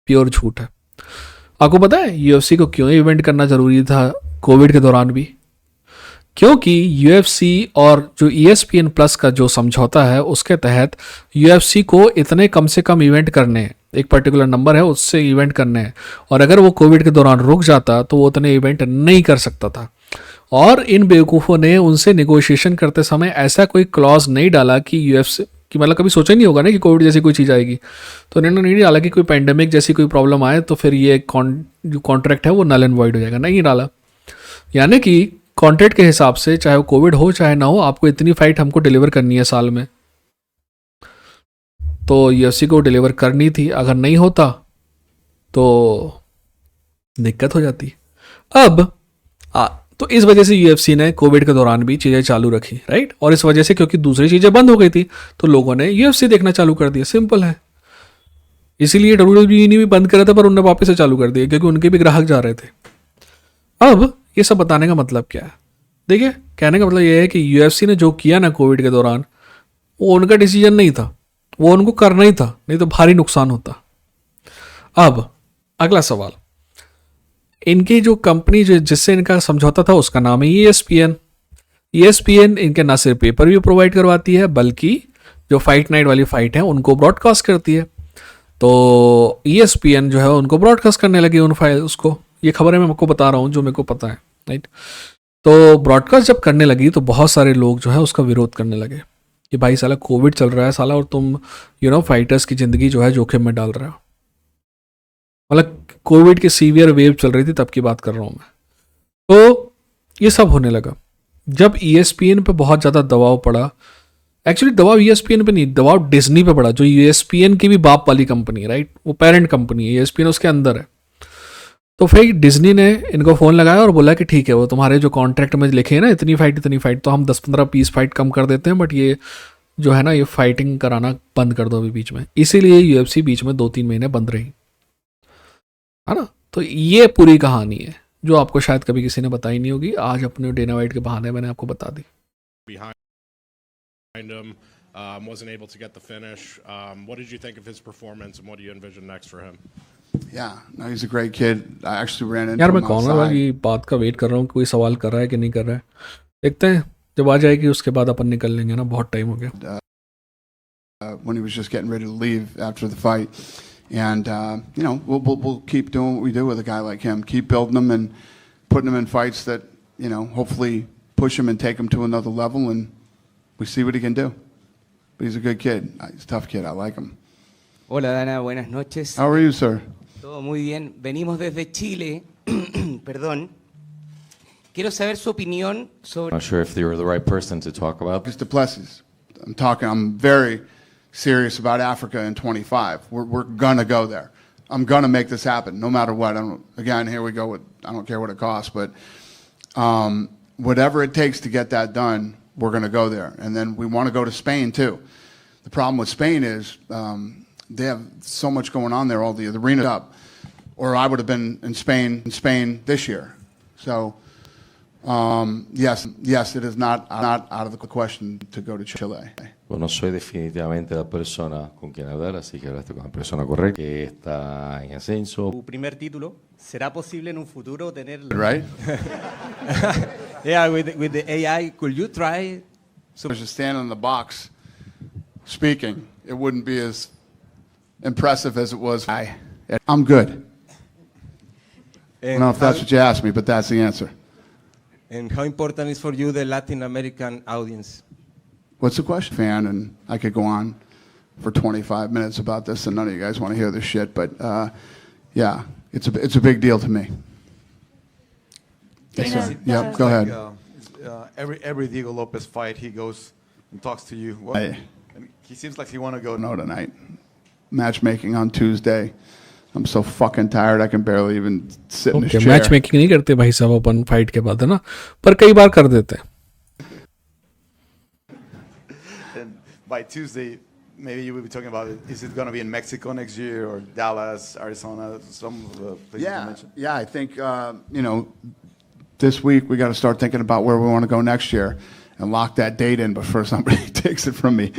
प्योर झूठ है। आपको पता है यूएफसी को क्यों इवेंट करना जरूरी था कोविड के दौरान भी? क्योंकि यूएफसी और जो ESPN प्लस का जो समझौता है उसके तहत यूएफसी को इतने कम से कम इवेंट करने हैं, एक पर्टिकुलर नंबर है उससे इवेंट करने हैं, और अगर वो कोविड के दौरान रुक जाता तो वो उतने इवेंट नहीं कर सकता था। और इन बेवकूफ़ों ने उनसे निगोशिएशन करते समय ऐसा कोई क्लॉज नहीं डाला कि यूएफसी कि मतलब कभी सोचा ही नहीं होगा ना कि कोविड जैसी कोई चीज़ आएगी, तो इन्होंने नहीं डाला कि कोई पैंडेमिक जैसी कोई प्रॉब्लम आए तो फिर ये जो कॉन्ट्रैक्ट है वो नल एंड वॉइड हो जाएगा, नहीं डाला। यानी कि कॉन्ट्रैक्ट के हिसाब से चाहे वो कोविड हो चाहे ना हो, आपको इतनी फाइट हमको डिलीवर करनी है साल में, तो यूएफसी को डिलीवर करनी थी। अगर नहीं होता तो दिक्कत हो जाती। अब तो इस वजह से यूएफसी ने कोविड के दौरान भी चीज़ें चालू रखी, राइट? और इस वजह से क्योंकि दूसरी चीज़ें बंद हो गई थी तो लोगों ने यूएफसी देखना चालू कर दिया, सिंपल है। इसीलिए WWE ने भी बंद करा था पर उन्होंने वापस से चालू कर दिया क्योंकि उनके भी ग्राहक जा रहे थे। अब ये सब बताने का मतलब क्या है? देखिए, कहने का मतलब ये है कि यूएफसी ने जो किया ना कोविड के दौरान, वो उनका डिसीजन नहीं था, वो उनको करना ही था, नहीं तो भारी नुकसान होता। अब अगला सवाल, इनकी जो कंपनी जो जिससे इनका समझौता था उसका नाम है ESPN। ESPN इनके ना सिर्फ पेपर व्यू प्रोवाइड करवाती है बल्कि जो फाइट नाइट वाली फाइट है उनको ब्रॉडकास्ट करती है। तो ESPN जो है उनको ब्रॉडकास्ट करने लगी उन फाइल उसको, ये खबर है मैं आपको बता रहा हूँ जो मेरे को पता है, राइट? तो ब्रॉडकास्ट जब करने लगी तो बहुत सारे लोग जो है उसका विरोध करने लगे कि भाई साला कोविड चल रहा है साला, और तुम फाइटर्स की ज़िंदगी जो है जोखिम में डाल रहे हो। मतलब कोविड की सीवियर वेव चल रही थी तब की बात कर रहा हूँ मैं। तो ये सब होने लगा जब ESPN पे बहुत ज़्यादा दबाव पड़ा। एक्चुअली दबाव ESPN पे नहीं, दबाव डिज्नी पे पड़ा, जो ESPN की भी बाप वाली कंपनी है, राइट? वो पेरेंट कंपनी है, ESPN उसके अंदर है। तो फिर डिज्नी ने इनको फ़ोन लगाया और बोला कि ठीक है, वो तुम्हारे जो कॉन्ट्रैक्ट में लिखे हैं ना इतनी फाइट, तो हम 10-15 फाइट कम कर देते हैं, बट ये जो है ना ये फाइटिंग कराना बंद कर दो अभी बीच में। इसीलिए UFC बीच में 2-3 महीने बंद रही, है ना? तो ये पूरी कहानी है जो आपको शायद कभी किसी ने बताई नहीं होगी। आज अपने डेना वाइट के बहाने मैंने आपको बता दी।
Behind him, wasn't able to get the finish. What did you think of his performance, and what do you envision next for him?
Yeah, no, he's a great kid. I actually ran into
यार मैं
him
कौन
outside.
ये बात का wait कर रहा हूँ, कोई सवाल कर रहा है कि नहीं कर रहा है, देखते हैं जब आ जाएगी उसके बाद अपन निकल लेंगे ना, बहुत टाइम हो गया।
When he was just getting ready to leave after the fight. And, we'll keep doing what we do with a guy like him. Keep building him and putting him in fights that, hopefully push him and take him to another level, and we see what he can do. But he's a good kid. He's a tough kid. I like him.
Hola, Dana. Buenas noches.
How are you, sir?
Todo muy bien. Venimos desde Chile. Perdón. Quiero saber su opinión sobre...
I'm not sure if you were the right person to talk about.
Mr. Plessis. I'm very serious about Africa in 25. We're going to go there. I'm going to make this happen no matter what. Again, here we go with, I don't care what it costs, but whatever it takes to get that done, we're going to go there. And then we want to go to Spain too. The problem with Spain is they have so much going on there, all the arenas up. Or I would have been in Spain this year. So yes, it is not out of the question to go to Chile.
Bueno, no soy definitivamente la persona con quien hablar, así que hablaste con la persona correcta, que está en ascenso.
Tu primer título, ¿será posible en un futuro tener...
Right?
Yeah, with the AI, could you try...
Just standing in the box speaking, it wouldn't be as impressive as it was. I'm good. I don't know if that's what you asked me, but that's the answer.
And how important is for you the Latin American audience?
What's the question? Fan, and I could go on for 25 minutes about this, and none of you guys want to hear this shit, but yeah, it's a big deal to me. Yes, sir. Yeah, go ahead.
Every Diego Lopez fight, he goes and talks to you. And he seems like he want to go.
No, tonight. matchmaking on Tuesday. I'm so fucking tired I can barely even sit in this
okay
chair.
Match making नहीं करते भाई साहब अपन fight के बाद, है ना, पर कई बार कर देते हैं.
And by Tuesday, maybe you will be talking about it. Is it going to be in Mexico next year or Dallas, Arizona, some of the places you mentioned?
Yeah, I think, this week we got to start thinking about where we want to go next year and lock that date in before somebody takes it from me.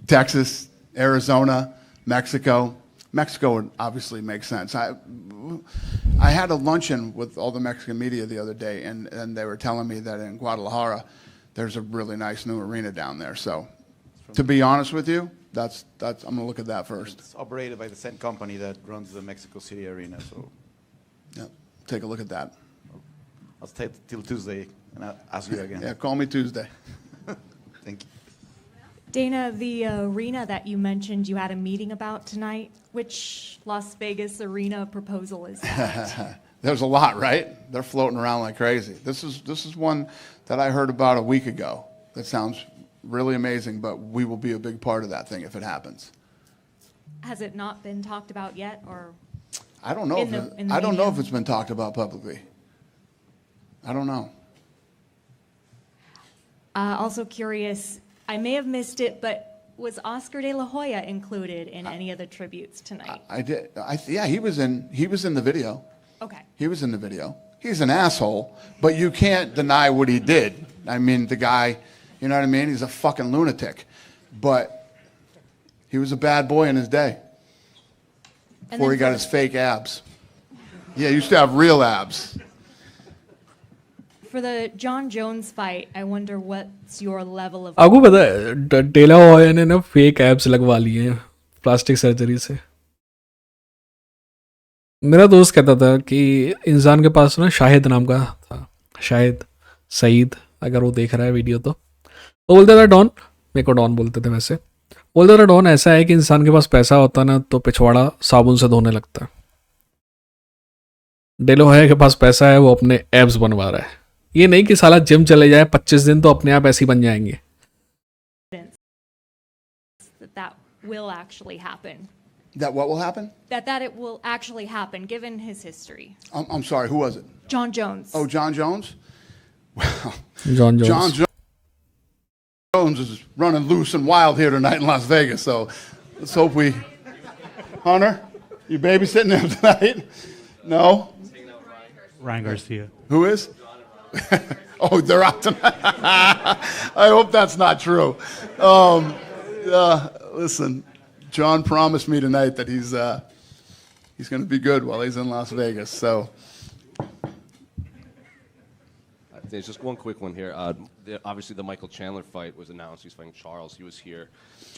Texas, Arizona, Mexico. Mexico would obviously make sense. I had a luncheon with all the Mexican media the other day, and they were telling me that in Guadalajara, there's a really nice new arena down there. So, to be honest with you, that's I'm going to look at that first.
It's operated by the same company that runs the Mexico City arena, so
Yeah, take a look at that.
I'll stay till Tuesday and I'll ask you again.
Yeah, call me Tuesday.
Thank you.
Dana, the arena that you mentioned you had a meeting about tonight, which Las Vegas arena proposal is that?
There's a lot, right? They're floating around like crazy. This is one that I heard about a week ago. That sounds really amazing, but we will be a big part of that thing if it happens.
Has it not been talked about yet, or?
I don't know. I don't know if it's been talked about publicly. I don't know.
Also curious, I may have missed it, but was Oscar De La Hoya included in any of the tributes tonight?
I did. Yeah, he was in the video.
Okay.
He was in the video. He's an asshole, but you can't deny what he did. I mean, the guy, you know what I mean? He's a fucking lunatic. But he was a bad boy in his day. Before he got his fake abs. Yeah, he used to have real abs.
For the John Jones fight, I wonder what's your level of...
आपको पता है डेला हॉया ने ना fake abs लगवा लिए हैं plastic surgery से. मेरा दोस्त कहता था कि इंसान के पास ना शाहिद नाम का था, शाहिद सईद, अगर वो देख रहा है वीडियो तो वो बोलता था डॉन, मेरे को डॉन बोलते थे वैसे, बोलता था डॉन ऐसा है कि इंसान के पास पैसा होता ना तो पिछवाड़ा साबुन से धोने लगता है. डेलो हॉया के पास पैसा है, वो अपने एब्स बनवा रहा है. ये नहीं कि साला जिम चले जाए 25 दिन तो अपने आप ऐसे ही बन जाएंगे.
that will actually happen?
That what will happen?
That it will actually happen, given his history.
I'm sorry, who was it?
John Jones.
Oh, John Jones? Well,
John Jones.
John Jones is running loose and wild here tonight in Las Vegas, so let's hope we... Hunter, you babysitting him tonight? No?
Ryan Garcia.
Who is? Oh, they're out tonight. I hope that's not true. Listen, John promised me tonight that he's going to be good while he's in Las Vegas. So,
There's just one quick one here. Obviously, the Michael Chandler fight was announced. He's fighting Charles. He was here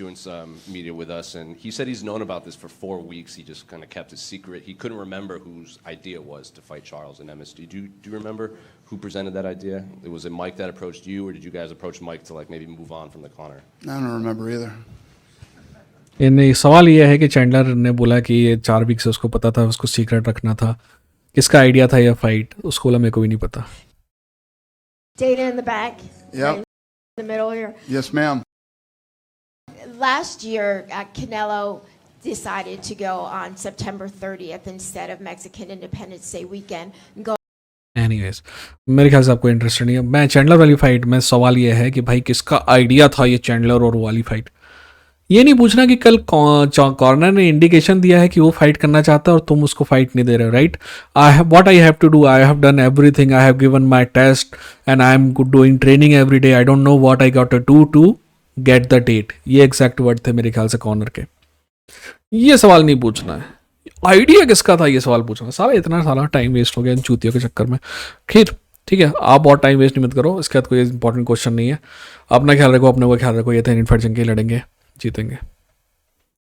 doing some media with us, and he said he's known about this for 4 weeks. He just kind of kept it secret. He couldn't remember whose idea it was to fight Charles in MSD. Do you remember who presented that idea? Was it Mike that approached you, or did you guys approach Mike to like maybe move on from the Conor?
I don't remember either.
इन सवाल ये है कि Chandler ने बोला कि ये 4 week से उसको पता था, उसको सीक्रेट रखना था. किसका आइडिया था ये फाइट, उसको बोला मेरे को भी नहीं पता.
Dana in the back.
Yep.
In the middle here.
Yes, ma'am.
Last year, Canelo decided to go on September 30th instead of Mexican Independence Day weekend.
Anyways, मेरे ख्याल से आपको इंटरेस्ट नहीं है. मैं चैंडलर वाली फाइट में सवाल ये है कि भाई किसका आइडिया था ये चैंडलर और वाली फाइट. ये नहीं पूछना कि कल कॉर्नर ने इंडिकेशन दिया है कि वो फाइट करना चाहता है और तुम उसको फाइट नहीं दे रहे, right? What I have to do, I have done everything, I have given my test and I am doing training every day, I don't know what I got to do to get the date. ये exact word थे मेरे ख्याल से corner के. ये सवाल नहीं पूछना है, आइडिया किसका था ये सवाल पूछना. सारा इतना सारा टाइम वेस्ट हो गया इन चूतियों के चक्कर में. खैर ठीक है, आप बहुत टाइम वेस्ट मत करो, इसके बाद कोई इंपॉर्टेंट क्वेश्चन नहीं है. अपना ख्याल रखो, अपने को ख्याल रखो. ये थे इनफाइट जंग के लड़ेंगे, जीतेंगे.